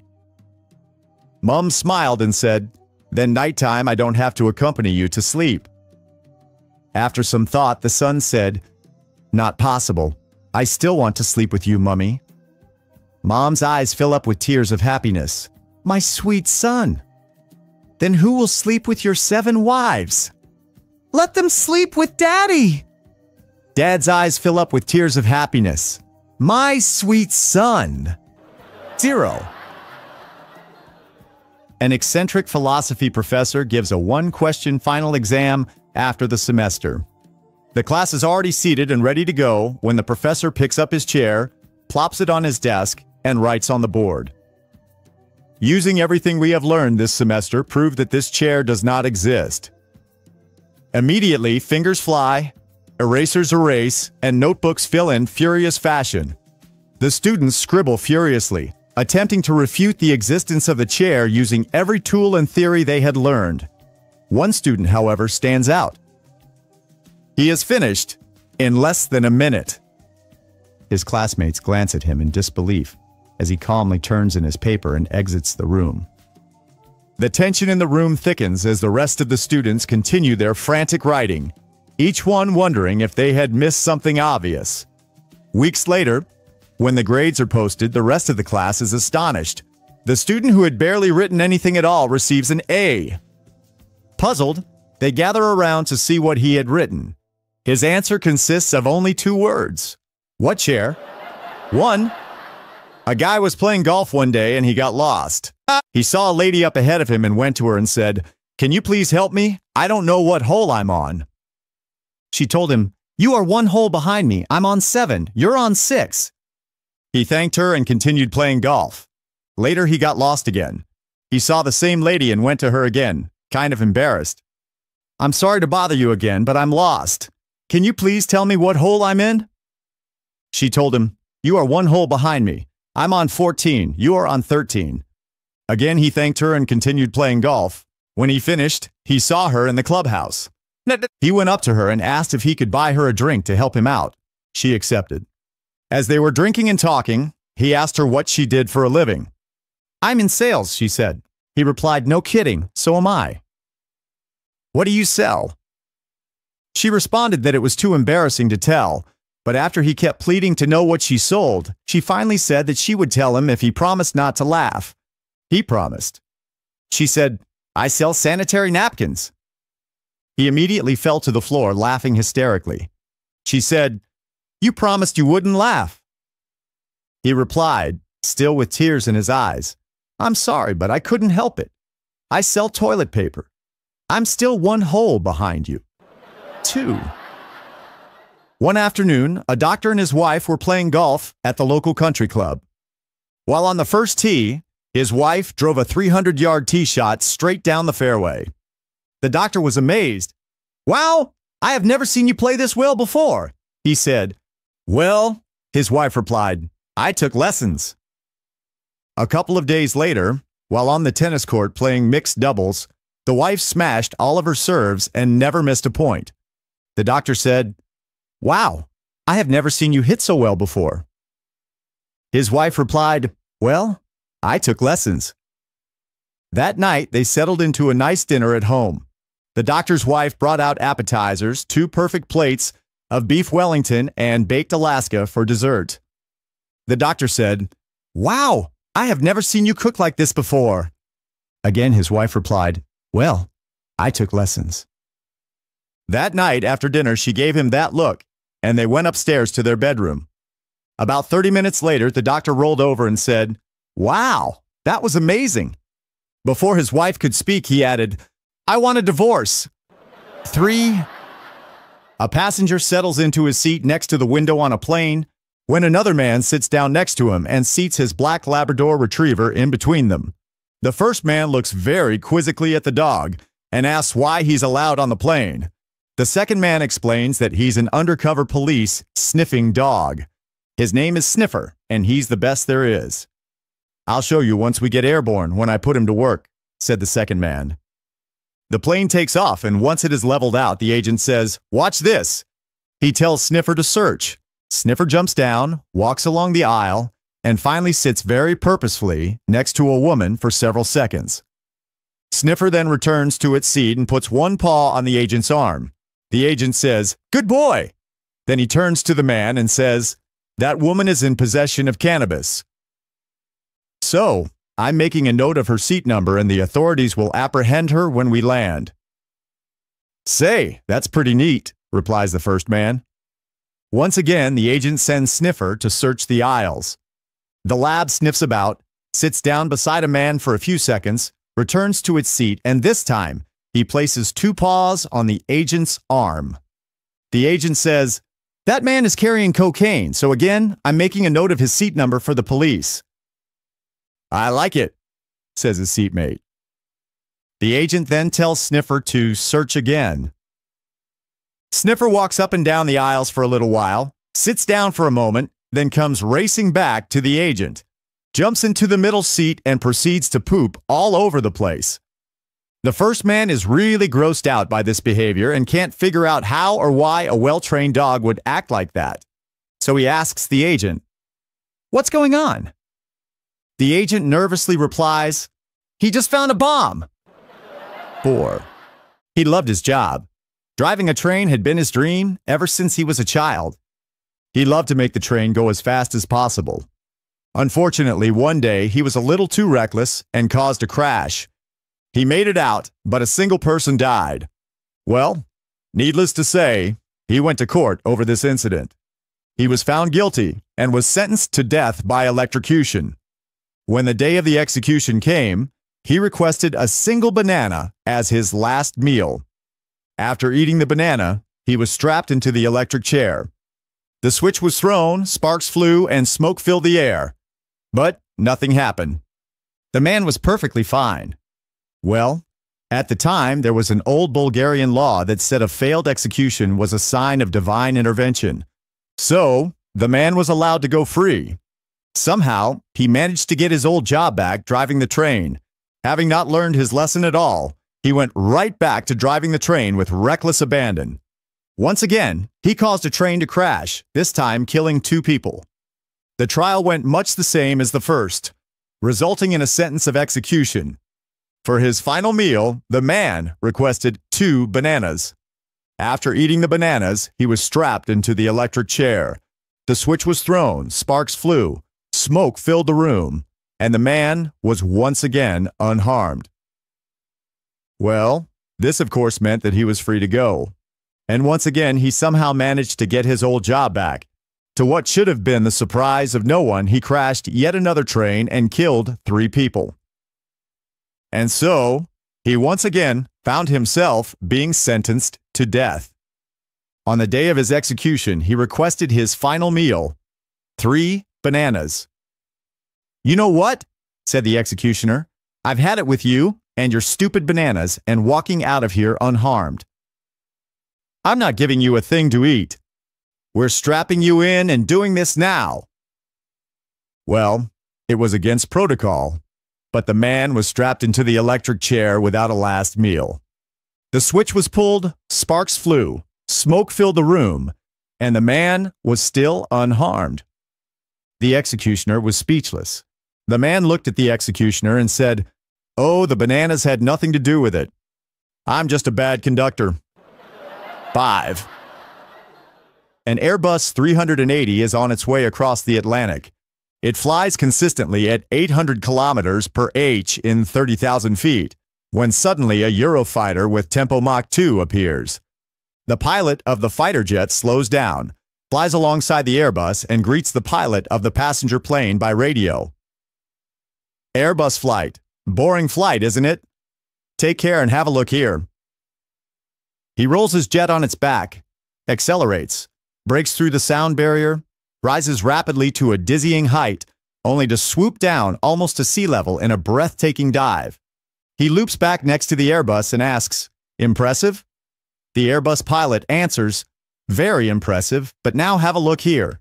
Mom smiled and said, "Then nighttime I don't have to accompany you to sleep." After some thought, the son said, "Not possible. I still want to sleep with you, Mummy." Mom's eyes fill up with tears of happiness. "My sweet son. Then who will sleep with your 7 wives?" "Let them sleep with Daddy." Dad's eyes fill up with tears of happiness. "My sweet son." 0. An eccentric philosophy professor gives a 1-question final exam after the semester. The class is already seated and ready to go when the professor picks up his chair, plops it on his desk, and writes on the board. Using everything we have learned this semester, prove that this chair does not exist. Immediately, fingers fly, erasers erase, and notebooks fill in furious fashion. The students scribble furiously, attempting to refute the existence of the chair using every tool and theory they had learned. One student, however, stands out. He is finished in less than a minute. His classmates glance at him in disbelief as he calmly turns in his paper and exits the room. The tension in the room thickens as the rest of the students continue their frantic writing, each one wondering if they had missed something obvious. Weeks later, when the grades are posted, the rest of the class is astonished. The student who had barely written anything at all receives an A. Puzzled, they gather around to see what he had written. His answer consists of only 2 words. What chair? 1. A guy was playing golf one day and he got lost. He saw a lady up ahead of him and went to her and said, "Can you please help me? I don't know what hole I'm on." She told him, "You are 1 hole behind me. I'm on 7. You're on 6. He thanked her and continued playing golf. Later, he got lost again. He saw the same lady and went to her again, kind of embarrassed. "I'm sorry to bother you again, but I'm lost. Can you please tell me what hole I'm in?" She told him, "You are one hole behind me. I'm on 14. You are on 13. Again, he thanked her and continued playing golf. When he finished, he saw her in the clubhouse. He went up to her and asked if he could buy her a drink to help him out. She accepted. As they were drinking and talking, he asked her what she did for a living. "I'm in sales," she said. He replied, "No kidding, so am I." "What do you sell?" She responded that it was too embarrassing to tell, but after he kept pleading to know what she sold, she finally said that she would tell him if he promised not to laugh. He promised. She said, "I sell sanitary napkins." He immediately fell to the floor, laughing hysterically. She said, "You promised you wouldn't laugh." He replied, still with tears in his eyes, "I'm sorry, but I couldn't help it. I sell toilet paper. I'm still one hole behind you." 2. One afternoon, a doctor and his wife were playing golf at the local country club. While on the first tee, his wife drove a 300-yard tee shot straight down the fairway. The doctor was amazed. "Wow, I have never seen you play this well before," he said. "Well," his wife replied, "I took lessons." A couple of days later, while on the tennis court playing mixed doubles, the wife smashed all of her serves and never missed a point. The doctor said, "Wow, I have never seen you hit so well before." His wife replied, "Well, I took lessons." That night, they settled into a nice dinner at home. The doctor's wife brought out appetizers, 2 perfect plates of beef Wellington and baked Alaska for dessert. The doctor said, "Wow, I have never seen you cook like this before." Again, his wife replied, "Well, I took lessons." That night, after dinner, she gave him that look, and they went upstairs to their bedroom. About 30 minutes later, the doctor rolled over and said, "Wow, that was amazing." Before his wife could speak, he added, "I want a divorce." 3. A passenger settles into his seat next to the window on a plane when another man sits down next to him and seats his black Labrador retriever in between them. The first man looks very quizzically at the dog and asks why he's allowed on the plane. The second man explains that he's an undercover police sniffing dog. His name is Sniffer, and he's the best there is. "I'll show you once we get airborne when I put him to work," said the second man. The plane takes off, and once it is leveled out, the agent says, "Watch this." He tells Sniffer to search. Sniffer jumps down, walks along the aisle, and finally sits very purposefully next to a woman for several seconds. Sniffer then returns to its seat and puts one paw on the agent's arm. The agent says, "Good boy." Then he turns to the man and says, "That woman is in possession of cannabis. So, I'm making a note of her seat number and the authorities will apprehend her when we land." "Say, that's pretty neat," replies the first man. Once again, the agent sends Sniffer to search the aisles. The lab sniffs about, sits down beside a man for a few seconds, returns to its seat, and this time, he places 2 paws on the agent's arm. The agent says, "That man is carrying cocaine, so again, I'm making a note of his seat number for the police." "I like it," says his seatmate. The agent then tells Sniffer to search again. Sniffer walks up and down the aisles for a little while, sits down for a moment, then comes racing back to the agent, jumps into the middle seat, and proceeds to poop all over the place. The first man is really grossed out by this behavior and can't figure out how or why a well-trained dog would act like that. So he asks the agent, "What's going on?" The agent nervously replies, "He just found a bomb." 4. He loved his job. Driving a train had been his dream ever since he was a child. He loved to make the train go as fast as possible. Unfortunately, one day he was a little too reckless and caused a crash. He made it out, but a single person died. Well, needless to say, he went to court over this incident. He was found guilty and was sentenced to death by electrocution. When the day of the execution came, he requested a single banana as his last meal. After eating the banana, he was strapped into the electric chair. The switch was thrown, sparks flew, and smoke filled the air. But nothing happened. The man was perfectly fine. Well, at the time, there was an old Bulgarian law that said a failed execution was a sign of divine intervention. So, the man was allowed to go free. Somehow, he managed to get his old job back driving the train. Having not learned his lesson at all, he went right back to driving the train with reckless abandon. Once again, he caused a train to crash, this time killing 2 people. The trial went much the same as the first, resulting in a sentence of execution. For his final meal, the man requested 2 bananas. After eating the bananas, he was strapped into the electric chair. The switch was thrown, sparks flew, smoke filled the room, and the man was once again unharmed. Well, this of course meant that he was free to go. And once again, he somehow managed to get his old job back. To what should have been the surprise of no one, he crashed yet another train and killed 3 people. And so, he once again found himself being sentenced to death. On the day of his execution, he requested his final meal, 3 bananas. "You know what?" said the executioner. "I've had it with you and your stupid bananas and walking out of here unharmed. I'm not giving you a thing to eat. We're strapping you in and doing this now." Well, it was against protocol, but the man was strapped into the electric chair without a last meal. The switch was pulled, sparks flew, smoke filled the room, and the man was still unharmed. The executioner was speechless. The man looked at the executioner and said, "Oh, the bananas had nothing to do with it. I'm just a bad conductor." 5. An Airbus 380 is on its way across the Atlantic. It flies consistently at 800 kilometers per h in 30,000 feet, when suddenly a Eurofighter with tempo Mach 2 appears. The pilot of the fighter jet slows down, flies alongside the Airbus, and greets the pilot of the passenger plane by radio. "Airbus flight. Boring flight, isn't it? Take care and have a look here." He rolls his jet on its back, accelerates, breaks through the sound barrier, rises rapidly to a dizzying height, only to swoop down almost to sea level in a breathtaking dive. He loops back next to the Airbus and asks, "Impressive?" The Airbus pilot answers, "Very impressive, but now have a look here."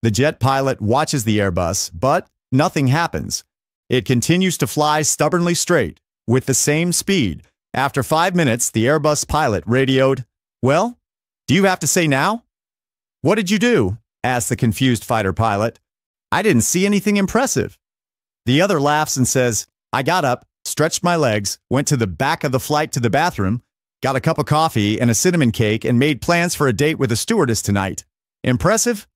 The jet pilot watches the Airbus, but nothing happens. It continues to fly stubbornly straight, with the same speed. After 5 minutes, the Airbus pilot radioed, "Well, do you have to say now?" "What did you do?" asked the confused fighter pilot. "I didn't see anything impressive." The other laughs and says, "I got up, stretched my legs, went to the back of the flight to the bathroom, got a cup of coffee and a cinnamon cake, and made plans for a date with a stewardess tonight. Impressive?"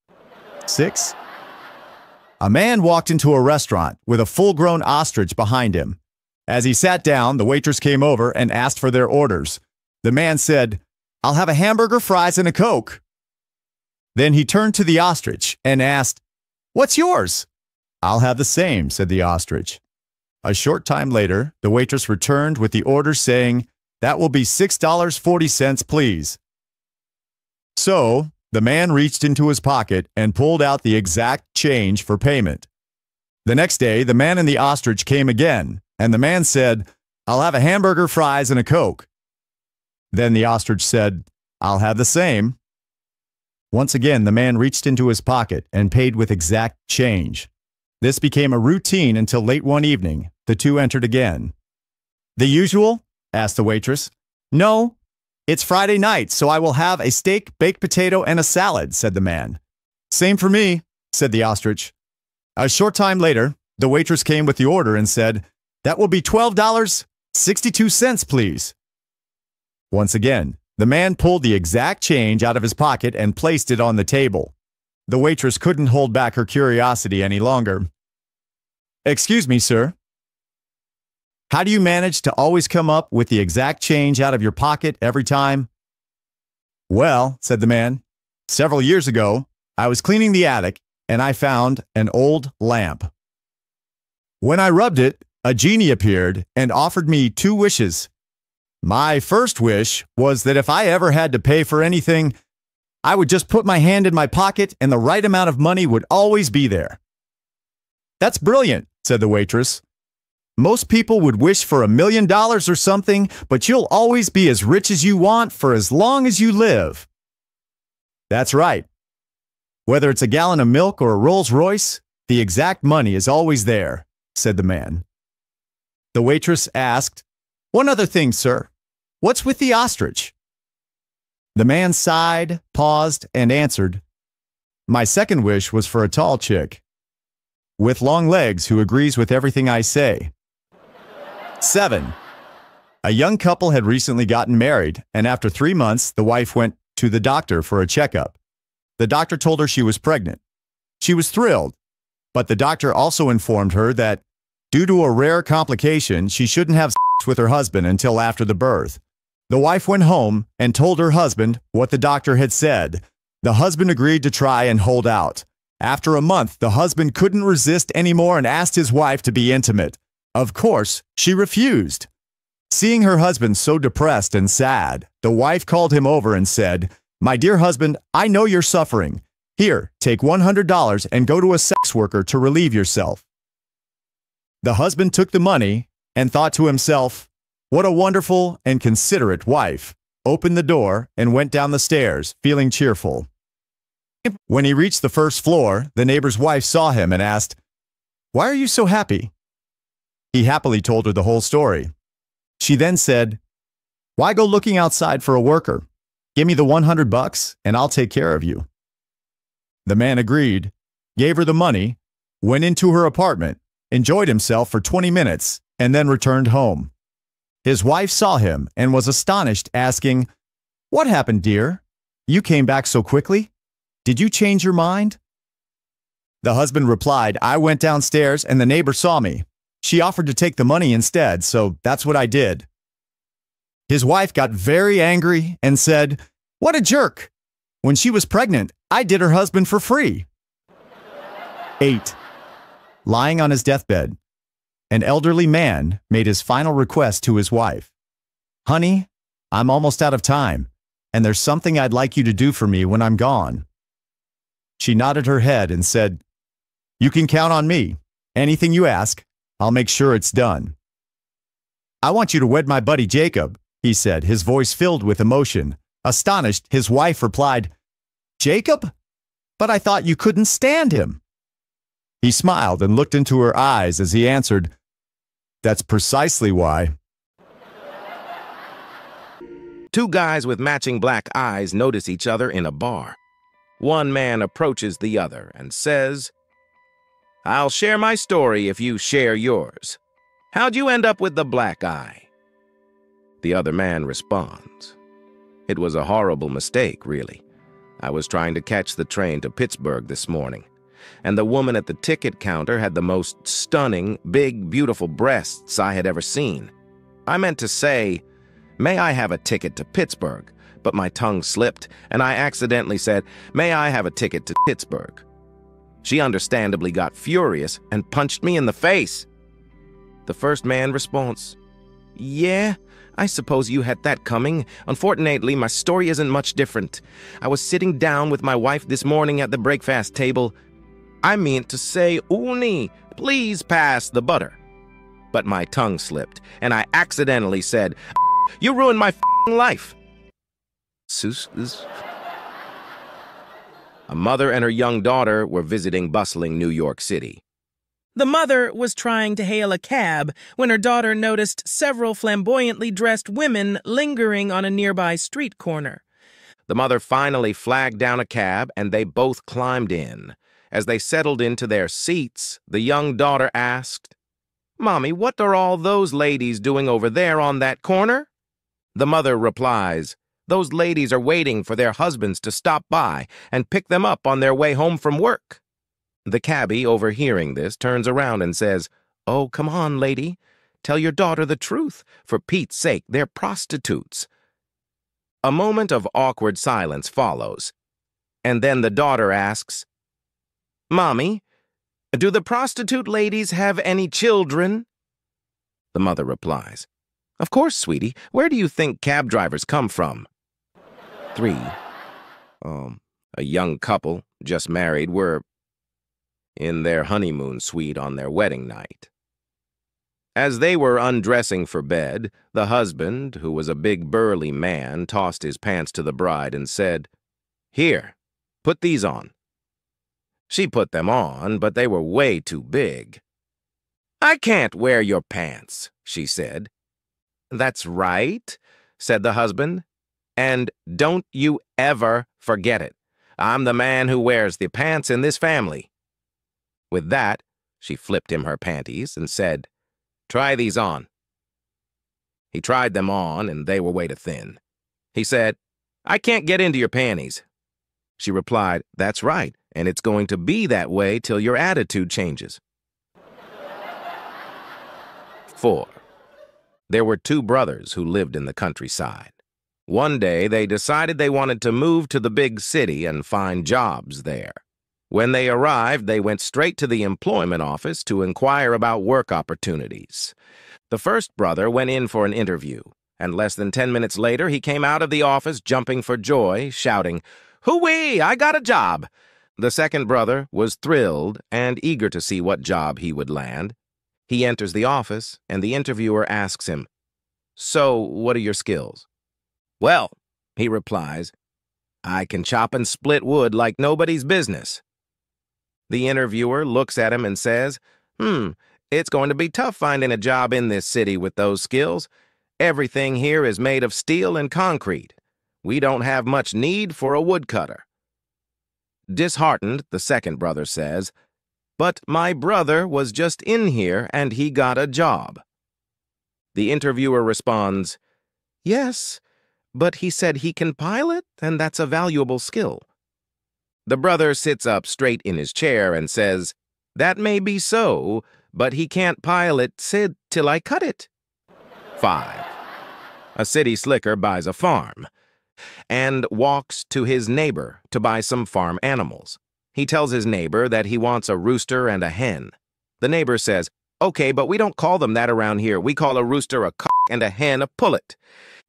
6. A man walked into a restaurant with a full-grown ostrich behind him. As he sat down, the waitress came over and asked for their orders. The man said, "I'll have a hamburger, fries, and a Coke." Then he turned to the ostrich and asked, "What's yours?" "I'll have the same," said the ostrich. A short time later, the waitress returned with the order saying, "That will be $6.40, please." So, the man reached into his pocket and pulled out the exact change for payment. The next day, the man and the ostrich came again, and the man said, "I'll have a hamburger, fries, and a Coke." Then the ostrich said, "I'll have the same." Once again, the man reached into his pocket and paid with exact change. This became a routine until late one evening. The two entered again. "The usual?" asked the waitress. "No, it's Friday night, so I will have a steak, baked potato, and a salad," said the man. "Same for me," said the ostrich. A short time later, the waitress came with the order and said, "That will be $12.62, please." Once again, the man pulled the exact change out of his pocket and placed it on the table. The waitress couldn't hold back her curiosity any longer. "Excuse me, sir. How do you manage to always come up with the exact change out of your pocket every time?" "Well," said the man, "several years ago, I was cleaning the attic and I found an old lamp. When I rubbed it, a genie appeared and offered me 2 wishes. My first wish was that if I ever had to pay for anything, I would just put my hand in my pocket and the right amount of money would always be there." "That's brilliant," said the waitress. Most people would wish for $1,000,000 or something, but you'll always be as rich as you want for as long as you live. That's right. Whether it's a gallon of milk or a Rolls Royce, the exact money is always there, said the man. The waitress asked, "One other thing, sir. What's with the ostrich?" The man sighed, paused, and answered, "My second wish was for a tall chick with long legs who agrees with everything I say." 7. A young couple had recently gotten married, and after 3 months, the wife went to the doctor for a checkup. The doctor told her she was pregnant. She was thrilled, but the doctor also informed her that due to a rare complication, she shouldn't have sex with her husband until after the birth. The wife went home and told her husband what the doctor had said. The husband agreed to try and hold out. After a month, the husband couldn't resist anymore and asked his wife to be intimate. Of course, she refused. Seeing her husband so depressed and sad, the wife called him over and said, "My dear husband, I know you're suffering. Here, take $100 and go to a sex worker to relieve yourself." The husband took the money and thought to himself, "What a wonderful and considerate wife," opened the door and went down the stairs, feeling cheerful. When he reached the first floor, the neighbor's wife saw him and asked, "Why are you so happy?" He happily told her the whole story. She then said, "Why go looking outside for a worker? Give me the $100 and I'll take care of you." The man agreed, gave her the money, went into her apartment, enjoyed himself for 20 minutes, and then returned home. His wife saw him and was astonished, asking, "What happened, dear? You came back so quickly? Did you change your mind?" The husband replied, "I went downstairs and the neighbor saw me. She offered to take the money instead, so that's what I did." His wife got very angry and said, "What a jerk! When she was pregnant, I did her husband for free." 8. Lying on his deathbed, an elderly man made his final request to his wife. "Honey, I'm almost out of time, and there's something I'd like you to do for me when I'm gone." She nodded her head and said, "You can count on me. Anything you ask, I'll make sure it's done." "I want you to wed my buddy Jacob," he said, his voice filled with emotion. Astonished, his wife replied, "Jacob? But I thought you couldn't stand him." He smiled and looked into her eyes as he answered, "That's precisely why." Two guys with matching black eyes notice each other in a bar. One man approaches the other and says, "I'll share my story if you share yours. How'd you end up with the black eye?" The other man responds, "It was a horrible mistake, really. I was trying to catch the train to Pittsburgh this morning, and the woman at the ticket counter had the most stunning, big, beautiful breasts I had ever seen. I meant to say, 'May I have a ticket to Pittsburgh?' But my tongue slipped, and I accidentally said, 'May I have a ticket to Pittsburgh?' She understandably got furious and punched me in the face." The first man responds, "Yeah, I suppose you had that coming. Unfortunately, my story isn't much different. I was sitting down with my wife this morning at the breakfast table. I meant to say, 'Uni, please pass the butter.' But my tongue slipped, and I accidentally said, 'You ruined my life.'" A mother and her young daughter were visiting bustling New York City. The mother was trying to hail a cab when her daughter noticed several flamboyantly dressed women lingering on a nearby street corner. The mother finally flagged down a cab, and they both climbed in. As they settled into their seats, the young daughter asked, "Mommy, what are all those ladies doing over there on that corner?" The mother replies, "Those ladies are waiting for their husbands to stop by and pick them up on their way home from work." The cabbie, overhearing this, turns around and says, "Oh, come on, lady. Tell your daughter the truth. For Pete's sake, they're prostitutes." A moment of awkward silence follows, and then the daughter asks, "Mommy, do the prostitute ladies have any children?" The mother replies, "Of course, sweetie. Where do you think cab drivers come from?" 3. A young couple, just married, were in their honeymoon suite on their wedding night. As they were undressing for bed, the husband, who was a big burly man, tossed his pants to the bride and said, "Here, put these on." She put them on, but they were way too big. "I can't wear your pants," she said. "That's right," said the husband. "And don't you ever forget it. I'm the man who wears the pants in this family." With that, she flipped him her panties and said, "Try these on." He tried them on, and they were way too thin. He said, "I can't get into your panties." She replied, "That's right, and it's going to be that way till your attitude changes." 4. There were two brothers who lived in the countryside. One day, they decided they wanted to move to the big city and find jobs there. When they arrived, they went straight to the employment office to inquire about work opportunities. The first brother went in for an interview, and less than 10 minutes later, he came out of the office jumping for joy, shouting, "Hoo-wee, I got a job!" The second brother was thrilled and eager to see what job he would land. He enters the office, and the interviewer asks him, "So, what are your skills?" "Well," he replies, "I can chop and split wood like nobody's business." The interviewer looks at him and says, "It's going to be tough finding a job in this city with those skills. Everything here is made of steel and concrete. We don't have much need for a woodcutter." Disheartened, the second brother says, "But my brother was just in here and he got a job." The interviewer responds, "Yes, but he said he can pilot, and that's a valuable skill." The brother sits up straight in his chair and says, "That may be so, but he can't pilot Sid till I cut it." 5. A city slicker buys a farm and walks to his neighbor to buy some farm animals. He tells his neighbor that he wants a rooster and a hen. The neighbor says, "Okay, but we don't call them that around here. We call a rooster a cock and a hen a pullet."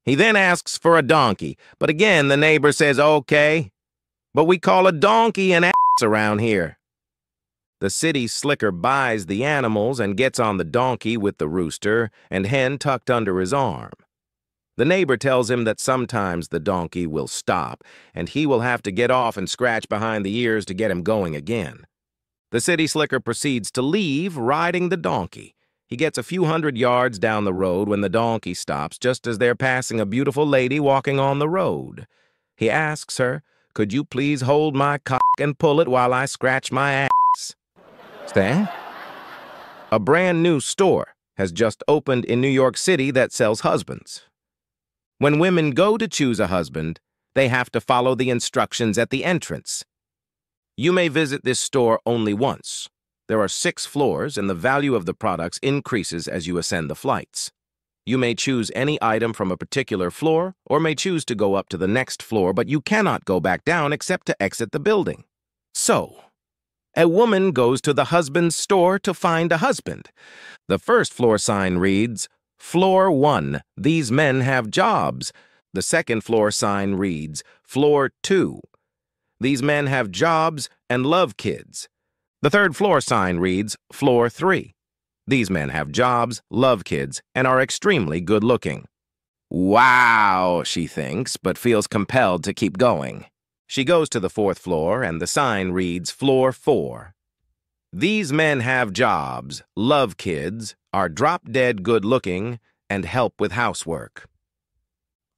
He then asks for a donkey, but again the neighbor says, "Okay, but we call a donkey an ass around here." The city slicker buys the animals and gets on the donkey with the rooster and hen tucked under his arm. The neighbor tells him that sometimes the donkey will stop, and he will have to get off and scratch behind the ears to get him going again. The city slicker proceeds to leave, riding the donkey. He gets a few hundred yards down the road when the donkey stops, just as they're passing a beautiful lady walking on the road. He asks her, "Could you please hold my cock and pull it while I scratch my ass?" Stan? A brand new store has just opened in New York City that sells husbands. When women go to choose a husband, they have to follow the instructions at the entrance. You may visit this store only once. There are 6 floors, and the value of the products increases as you ascend the flights. You may choose any item from a particular floor, or may choose to go up to the next floor, but you cannot go back down except to exit the building. So, a woman goes to the husband's store to find a husband. The first floor sign reads, "Floor 1, these men have jobs." The second floor sign reads, "Floor 2, these men have jobs and love kids." The third floor sign reads, "Floor 3, these men have jobs, love kids, and are extremely good-looking." Wow, she thinks, but feels compelled to keep going. She goes to the 4th floor, and the sign reads, "Floor 4, these men have jobs, love kids, are drop-dead good-looking, and help with housework."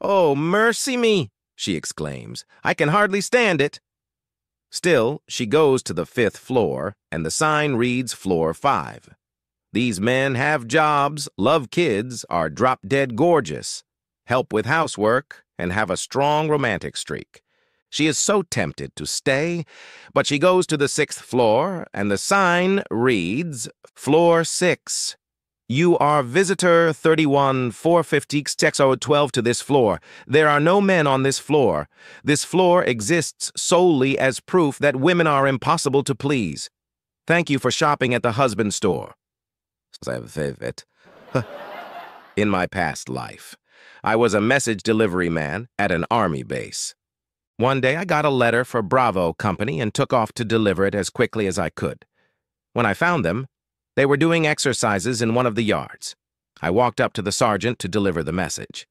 "Oh, mercy me," she exclaims. "I can hardly stand it." Still, she goes to the 5th floor, and the sign reads, "Floor 5, these men have jobs, love kids, are drop-dead gorgeous, help with housework, and have a strong romantic streak." She is so tempted to stay, but she goes to the 6th floor, and the sign reads, "Floor 6, you are visitor 31-450-612 to this floor. There are no men on this floor. This floor exists solely as proof that women are impossible to please. Thank you for shopping at the husband store." In my past life, I was a message delivery man at an army base. One day I got a letter for Bravo Company and took off to deliver it as quickly as I could. When I found them, They were doing exercises in one of the yards. I walked up to the sergeant to deliver the message.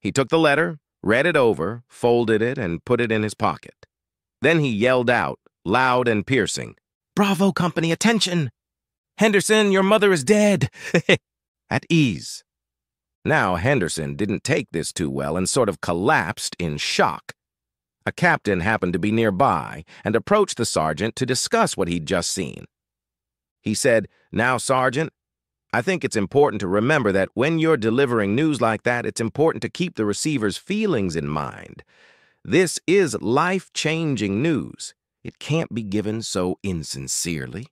He took the letter, read it over, folded it, and put it in his pocket. Then he yelled out, loud and piercing, "Bravo, company, attention! Henderson, your mother is dead!" At ease. Now Henderson didn't take this too well and sort of collapsed in shock. A captain happened to be nearby and approached the sergeant to discuss what he'd just seen. He said, "Now, Sergeant, I think it's important to remember that when you're delivering news like that, it's important to keep the receiver's feelings in mind. This is life-changing news. It can't be given so insincerely."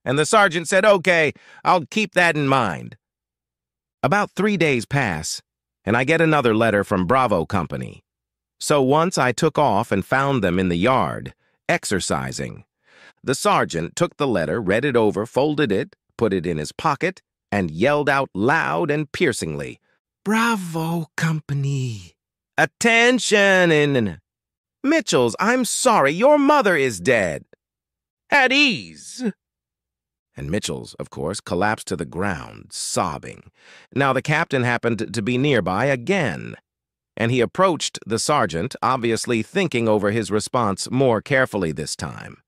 And the sergeant said, "Okay, I'll keep that in mind." About 3 days pass, and I get another letter from Bravo Company. So once I took off and found them in the yard, exercising. The sergeant took the letter, read it over, folded it, put it in his pocket, and yelled out loud and piercingly, "Bravo, company! Attention! In Mitchells, I'm sorry, your mother is dead. At ease!" And Mitchells, of course, collapsed to the ground, sobbing. Now the captain happened to be nearby again, and he approached the sergeant, obviously thinking over his response more carefully this time.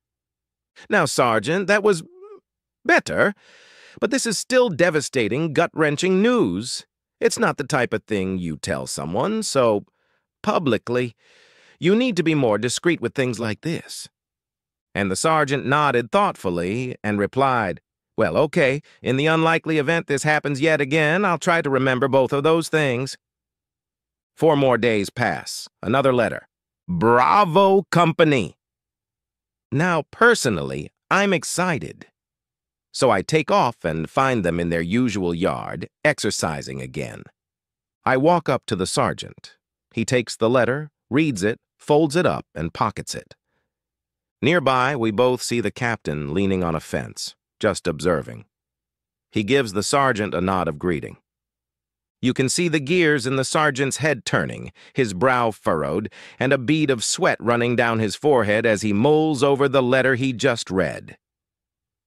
"Now, Sergeant, that was better, but this is still devastating, gut-wrenching news. It's not the type of thing you tell someone, so publicly, you need to be more discreet with things like this." And the sergeant nodded thoughtfully and replied, "Well, okay, in the unlikely event this happens yet again, I'll try to remember both of those things." 4 more days pass. Another letter. "Bravo, company!" Now, personally, I'm excited. So I take off and find them in their usual yard, exercising again. I walk up to the sergeant. He takes the letter, reads it, folds it up, and pockets it. Nearby, we both see the captain leaning on a fence, just observing. He gives the sergeant a nod of greeting. You can see the gears in the sergeant's head turning, his brow furrowed, and a bead of sweat running down his forehead as he mulls over the letter he just read.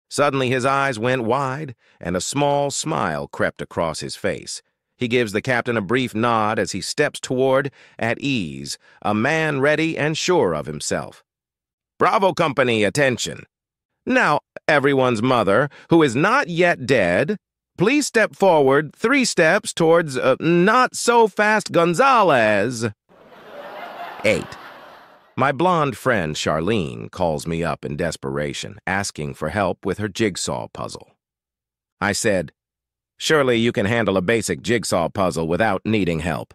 Suddenly his eyes went wide, and a small smile crept across his face. He gives the captain a brief nod as he steps toward, at ease, a man ready and sure of himself. "Bravo, company, attention! Now, everyone's mother, who is not yet dead, please step forward 3 steps towards Not-So-Fast Gonzalez." 8. My blonde friend Charlene calls me up in desperation, asking for help with her jigsaw puzzle. I said, "Surely you can handle a basic jigsaw puzzle without needing help."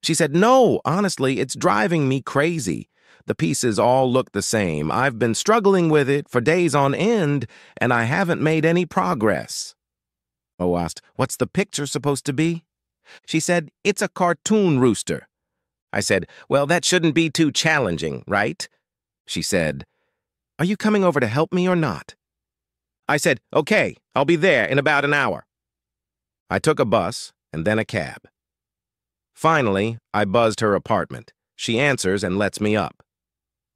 She said, "No, honestly, it's driving me crazy. The pieces all look the same. I've been struggling with it for days on end, and I haven't made any progress." I asked, "What's the picture supposed to be?" She said, "It's a cartoon rooster." I said, "Well, that shouldn't be too challenging, right?" She said, "Are you coming over to help me or not?" I said, "Okay, I'll be there in about an hour." I took a bus and then a cab. Finally, I buzzed her apartment. She answers and lets me up.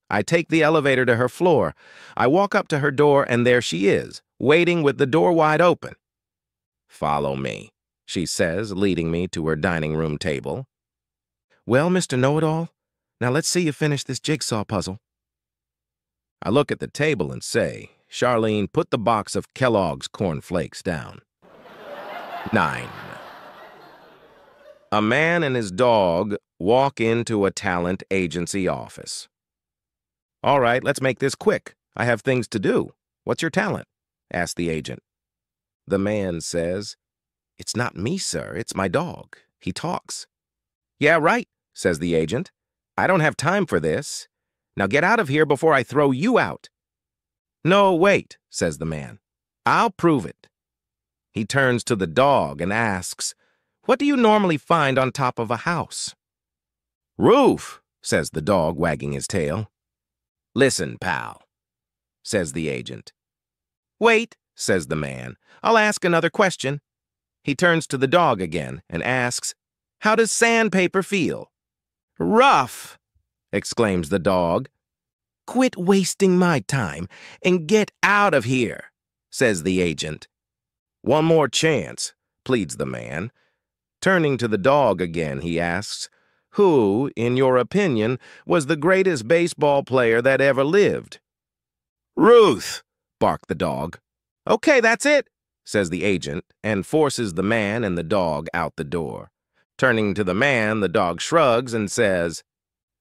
I take the elevator to her floor. I walk up to her door, and there she is, waiting with the door wide open. "Follow me," she says, leading me to her dining room table. "Well, Mr. Know-It-All, now let's see you finish this jigsaw puzzle." I look at the table and say, "Charlene, put the box of Kellogg's Corn Flakes down." 9. A man and his dog walk into a talent agency office. "All right, let's make this quick. I have things to do. What's your talent?" asks the agent. The man says, "It's not me, sir. It's my dog. He talks." "Yeah, right," says the agent. "I don't have time for this. Now get out of here before I throw you out." "No, wait," says the man. "I'll prove it." He turns to the dog and asks, "What do you normally find on top of a house?" "Roof," says the dog, wagging his tail. "Listen, pal," says the agent. "Wait," says the man. "I'll ask another question." He turns to the dog again and asks, "How does sandpaper feel?" "Rough," exclaims the dog. "Quit wasting my time and get out of here." says the agent. One more chance, pleads the man. Turning to the dog again, he asks, who, in your opinion, was the greatest baseball player that ever lived? Ruth, barked the dog. Okay, that's it, says the agent, and forces the man and the dog out the door. Turning to the man, the dog shrugs and says,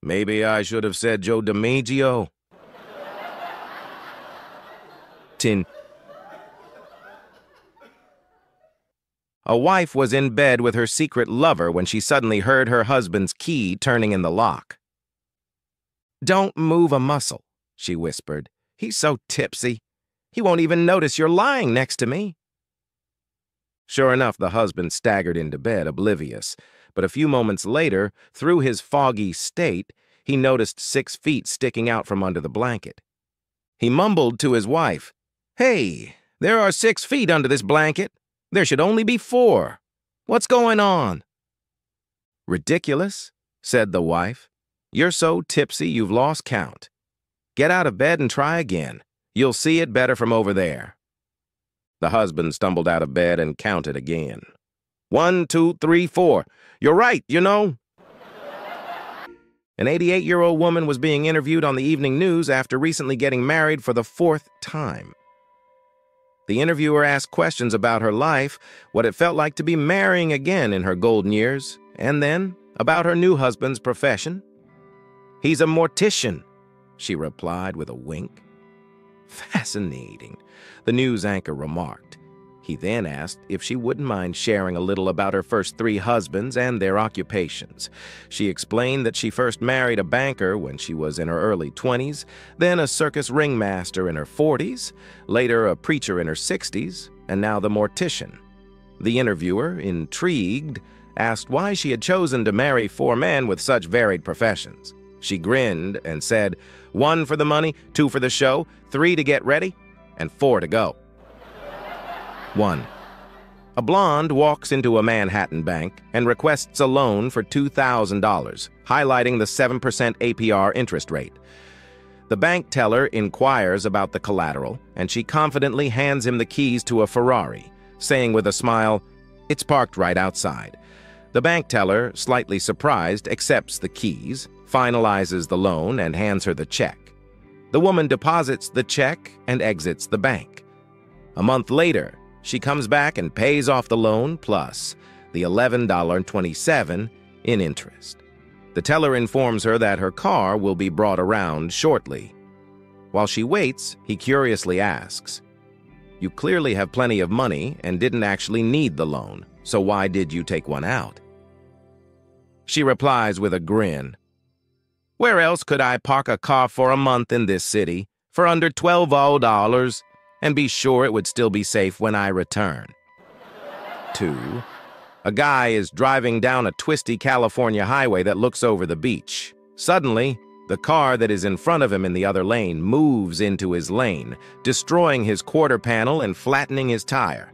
maybe I should have said Joe DiMaggio. A wife was in bed with her secret lover when she suddenly heard her husband's key turning in the lock. Don't move a muscle, she whispered. He's so tipsy. He won't even notice you're lying next to me. Sure enough, the husband staggered into bed, oblivious. But a few moments later, through his foggy state, he noticed 6 feet sticking out from under the blanket. He mumbled to his wife, Hey, there are 6 feet under this blanket. There should only be 4. What's going on? Ridiculous, said the wife. You're so tipsy you've lost count. Get out of bed and try again. You'll see it better from over there. The husband stumbled out of bed and counted again. 1, 2, 3, 4. You're right, you know. An 88-year-old woman was being interviewed on the evening news after recently getting married for the 4th time. The interviewer asked questions about her life, what it felt like to be marrying again in her golden years, and then about her new husband's profession. He's a mortician, she replied with a wink. Fascinating, the news anchor remarked. He then asked if she wouldn't mind sharing a little about her first 3 husbands and their occupations. She explained that she first married a banker when she was in her early 20s, then a circus ringmaster in her 40s, later a preacher in her 60s, and now the mortician. The interviewer, intrigued, asked why she had chosen to marry 4 men with such varied professions. She grinned and said, 1 for the money, 2 for the show, 3 to get ready, and 4 to go. 1. A blonde walks into a Manhattan bank and requests a loan for $2,000, highlighting the 7% APR interest rate. The bank teller inquires about the collateral, and she confidently hands him the keys to a Ferrari, saying with a smile, "It's parked right outside." The bank teller, slightly surprised, accepts the keys, finalizes the loan, and hands her the check. The woman deposits the check and exits the bank. A month later, she comes back and pays off the loan plus the $11.27 in interest. The teller informs her that her car will be brought around shortly. While she waits, he curiously asks, "You clearly have plenty of money and didn't actually need the loan, so why did you take one out?" She replies with a grin, "Where else could I park a car for a month in this city for under $12 and be sure it would still be safe when I return?" 2. A guy is driving down a twisty California highway that looks over the beach. Suddenly, the car that is in front of him in the other lane moves into his lane, destroying his quarter panel and flattening his tire.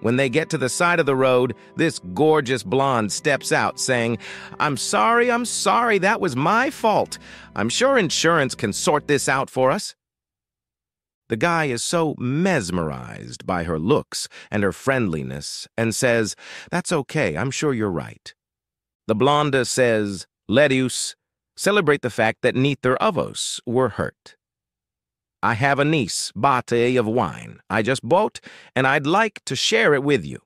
When they get to the side of the road, this gorgeous blonde steps out saying, I'm sorry, that was my fault. I'm sure insurance can sort this out for us." The guy is so mesmerized by her looks and her friendliness and says, "That's okay, I'm sure you're right." The blonde says, "Let celebrate the fact that neither of us were hurt. I have a nice bottle of wine I just bought, and I'd like to share it with you."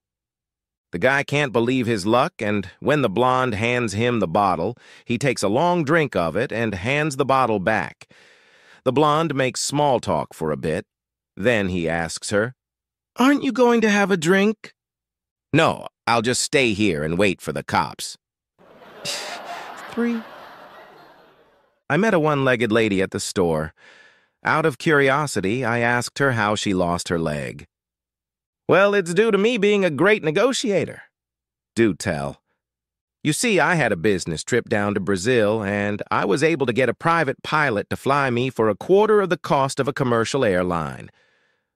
The guy can't believe his luck, and when the blonde hands him the bottle, he takes a long drink of it and hands the bottle back. The blonde makes small talk for a bit. Then he asks her, "Aren't you going to have a drink?" "No, I'll just stay here and wait for the cops." 3. I met a one-legged lady at the store. Out of curiosity, I asked her how she lost her leg. "Well, it's due to me being a great negotiator." "Do tell." "You see, I had a business trip down to Brazil, and I was able to get a private pilot to fly me for a quarter of the cost of a commercial airline.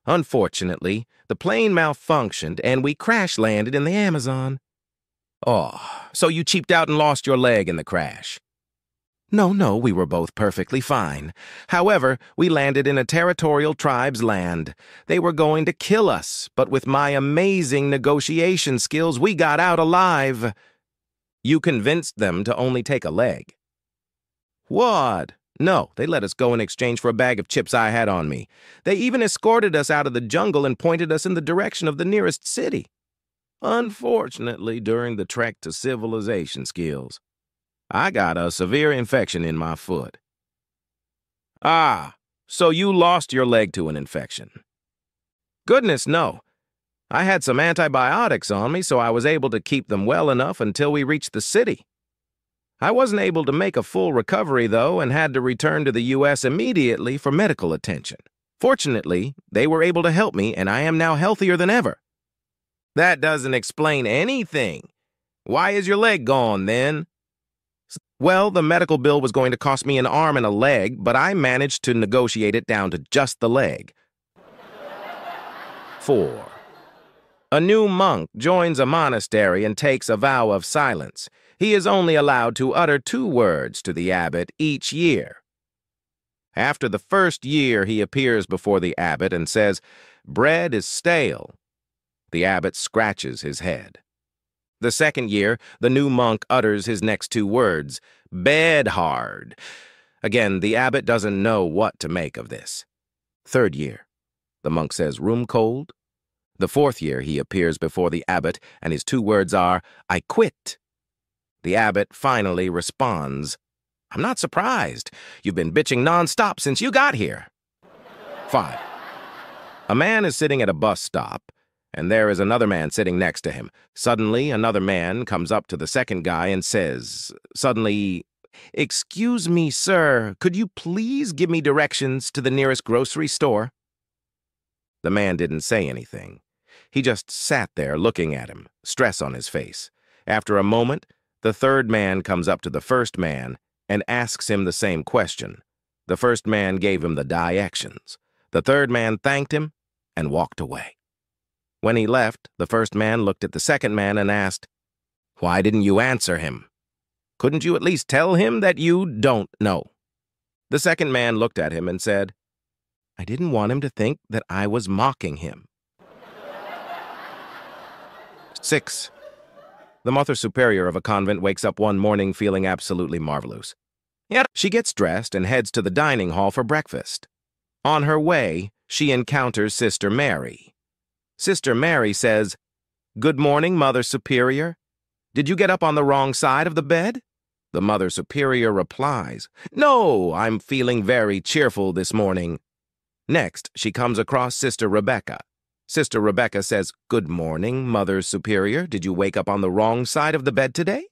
Unfortunately, the plane malfunctioned, and we crash-landed in the Amazon." "Oh, so you cheaped out and lost your leg in the crash?" No, we were both perfectly fine. However, we landed in a territorial tribe's land. They were going to kill us, but with my amazing negotiation skills, we got out alive. You convinced them to only take a leg. What? No, they let us go in exchange for a bag of chips I had on me. They even escorted us out of the jungle and pointed us in the direction of the nearest city. Unfortunately, during the trek to civilization skills, I got a severe infection in my foot. Ah, so you lost your leg to an infection. Goodness, no. I had some antibiotics on me, so I was able to keep them well enough until we reached the city. I wasn't able to make a full recovery, though, and had to return to the U.S. immediately for medical attention. Fortunately, they were able to help me, and I am now healthier than ever. That doesn't explain anything. Why is your leg gone, then? Well, the medical bill was going to cost me an arm and a leg, but I managed to negotiate it down to just the leg. 4. A new monk joins a monastery and takes a vow of silence. He is only allowed to utter 2 words to the abbot each year. After the first year, he appears before the abbot and says, "Bread is stale." The abbot scratches his head. The second year, the new monk utters his next 2 words, "Bed hard." Again, the abbot doesn't know what to make of this. Third year, the monk says, "Room cold." The fourth year, he appears before the abbot, and his 2 words are, "I quit." The abbot finally responds, "I'm not surprised. You've been bitching nonstop since you got here." 5. A man is sitting at a bus stop, and there is another man sitting next to him. Suddenly, another man comes up to the second guy and says, suddenly, "Excuse me, sir, could you please give me directions to the nearest grocery store?" The man didn't say anything. He just sat there looking at him, stress on his face. After a moment, the third man comes up to the first man and asks him the same question. The first man gave him the directions. The third man thanked him and walked away. When he left, the first man looked at the second man and asked, "Why didn't you answer him? Couldn't you at least tell him that you don't know?" The second man looked at him and said, "I didn't want him to think that I was mocking him." 6. The Mother Superior of a convent wakes up one morning feeling absolutely marvelous. She gets dressed and heads to the dining hall for breakfast. On her way, she encounters Sister Mary. Sister Mary says, "Good morning, Mother Superior. Did you get up on the wrong side of the bed?" The Mother Superior replies, "No, I'm feeling very cheerful this morning." Next, she comes across Sister Rebecca. Sister Rebecca says, "Good morning, Mother Superior. Did you wake up on the wrong side of the bed today?"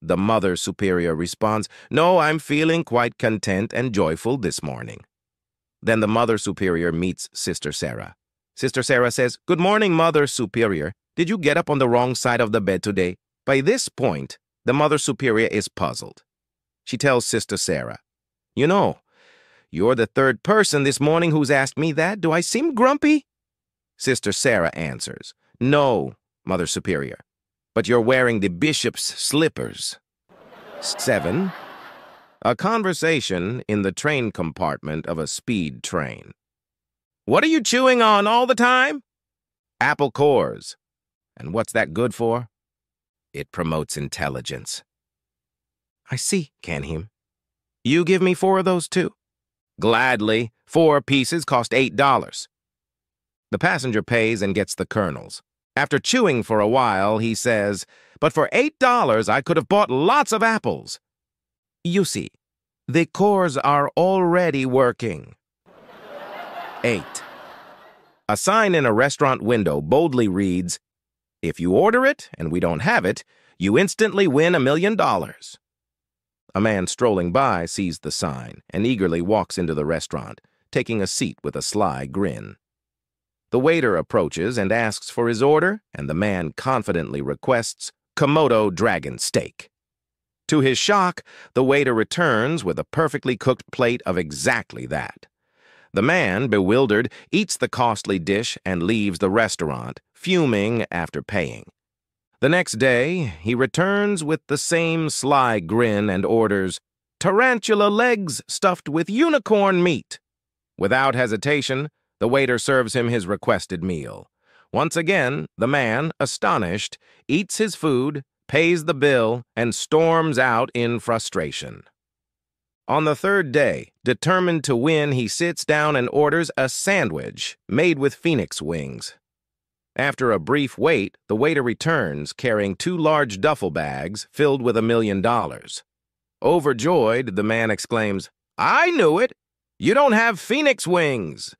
The Mother Superior responds, "No, I'm feeling quite content and joyful this morning." Then the Mother Superior meets Sister Sarah. Sister Sarah says, "Good morning, Mother Superior. Did you get up on the wrong side of the bed today?" By this point, the Mother Superior is puzzled. She tells Sister Sarah, "You know, you're the third person this morning who's asked me that. Do I seem grumpy?" Sister Sarah answers, "No, Mother Superior, but you're wearing the bishop's slippers." 7. A conversation in the train compartment of a speed train. "What are you chewing on all the time?" "Apple cores." "And what's that good for?" "It promotes intelligence." "I see, Canhim. You give me 4 of those too." "Gladly. 4 pieces cost $8. The passenger pays and gets the kernels. After chewing for a while, he says, "But for $8, I could have bought lots of apples." You see, the cores are already working. 8. A sign in a restaurant window boldly reads, "If you order it and we don't have it, you instantly win $1 million." A man strolling by sees the sign and eagerly walks into the restaurant, taking a seat with a sly grin. The waiter approaches and asks for his order, and the man confidently requests Komodo dragon steak. To his shock, the waiter returns with a perfectly cooked plate of exactly that. The man, bewildered, eats the costly dish and leaves the restaurant, fuming after paying. The next day, he returns with the same sly grin and orders tarantula legs stuffed with unicorn meat. Without hesitation, the waiter serves him his requested meal. Once again, the man, astonished, eats his food, pays the bill, and storms out in frustration. On the third day, determined to win, he sits down and orders a sandwich made with phoenix wings. After a brief wait, the waiter returns carrying 2 large duffel bags filled with $1 million. Overjoyed, the man exclaims, "I knew it! You don't have phoenix wings!"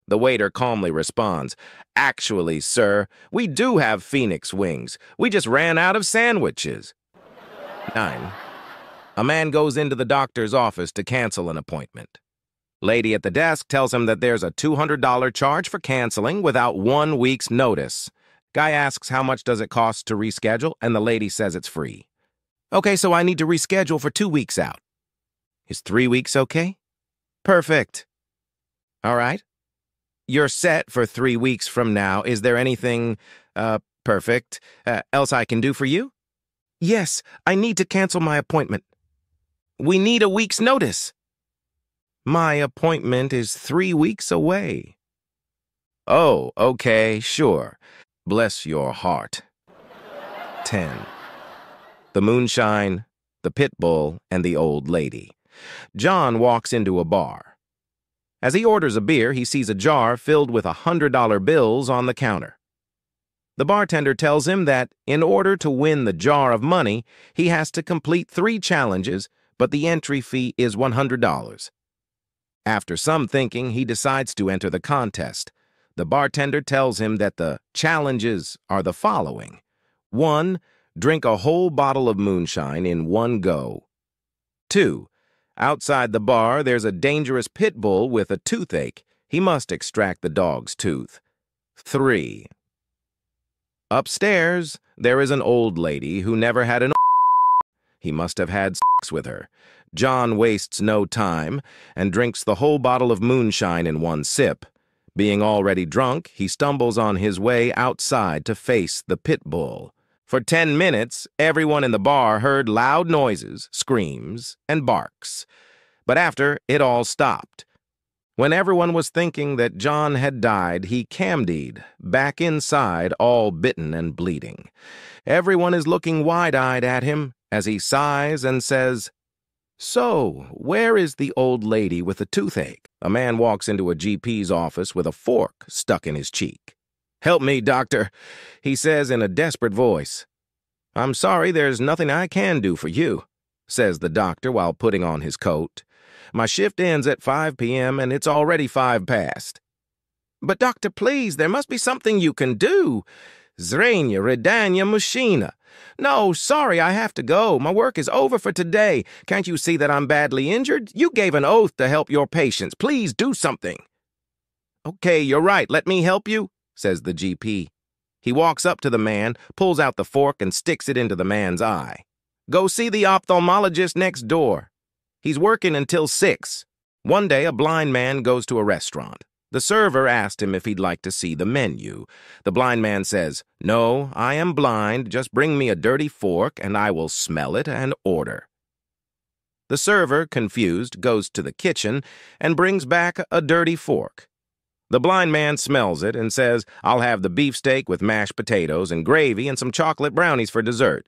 The waiter calmly responds, "Actually, sir, we do have phoenix wings. We just ran out of sandwiches." 9. A man goes into the doctor's office to cancel an appointment. Lady at the desk tells him that there's a $200 charge for canceling without 1 week's notice. Guy asks how much does it cost to reschedule, and the lady says it's free. "Okay, so I need to reschedule for 2 weeks out." "Is 3 weeks okay?" "Perfect." "All right. You're set for 3 weeks from now. Is there anything, perfect, else I can do for you?" "Yes, I need to cancel my appointment." "We need a week's notice." "My appointment is 3 weeks away." "Oh, okay, sure. Bless your heart." 10. The moonshine, the pit bull, and the old lady. John walks into a bar. As he orders a beer, he sees a jar filled with $100 bills on the counter. The bartender tells him that in order to win the jar of money, he has to complete 3 challenges, but the entry fee is $100. After some thinking, he decides to enter the contest. The bartender tells him that the challenges are the following. 1. Drink a whole bottle of moonshine in 1 go. 2. Outside the bar, there's a dangerous pit bull with a toothache. He must extract the dog's tooth. 3. Upstairs, there is an old lady who never had an He must have had sex with her. John wastes no time and drinks the whole bottle of moonshine in 1 sip. Being already drunk, he stumbles on his way outside to face the pit bull. For 10 minutes, everyone in the bar heard loud noises, screams, and barks. But after, it all stopped. When everyone was thinking that John had died, he camdied, back inside, all bitten and bleeding. Everyone is looking wide-eyed at him as he sighs and says, "So, where is the old lady with the toothache?" A man walks into a GP's office with a fork stuck in his cheek. "Help me, doctor," he says in a desperate voice. "I'm sorry, there's nothing I can do for you," says the doctor while putting on his coat. "My shift ends at 5 p.m. and it's already 5 past. "But doctor, please, there must be something you can do. Zrenia redania mushina. No, sorry, I have to go. My work is over for today. Can't you see that I'm badly injured? You gave an oath to help your patients. Please do something." "Okay, you're right. Let me help you," says the GP. He walks up to the man, pulls out the fork, and sticks it into the man's eye. "Go see the ophthalmologist next door. He's working until 6. One day, a blind man goes to a restaurant. The server asked him if he'd like to see the menu. The blind man says, "No, I am blind. Just bring me a dirty fork, and I will smell it and order." The server, confused, goes to the kitchen and brings back a dirty fork. The blind man smells it and says, "I'll have the beefsteak with mashed potatoes and gravy and some chocolate brownies for dessert."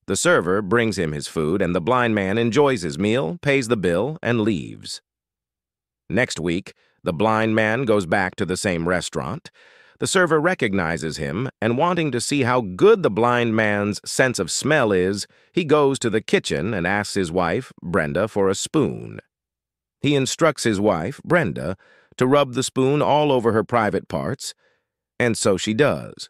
The server brings him his food, and the blind man enjoys his meal, pays the bill, and leaves. Next week, the blind man goes back to the same restaurant. The server recognizes him, and wanting to see how good the blind man's sense of smell is, he goes to the kitchen and asks his wife, Brenda, for a spoon. He instructs his wife, Brenda, to rub the spoon all over her private parts, and so she does.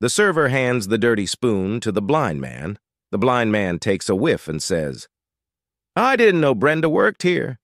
The server hands the dirty spoon to the blind man. The blind man takes a whiff and says, "I didn't know Brenda worked here."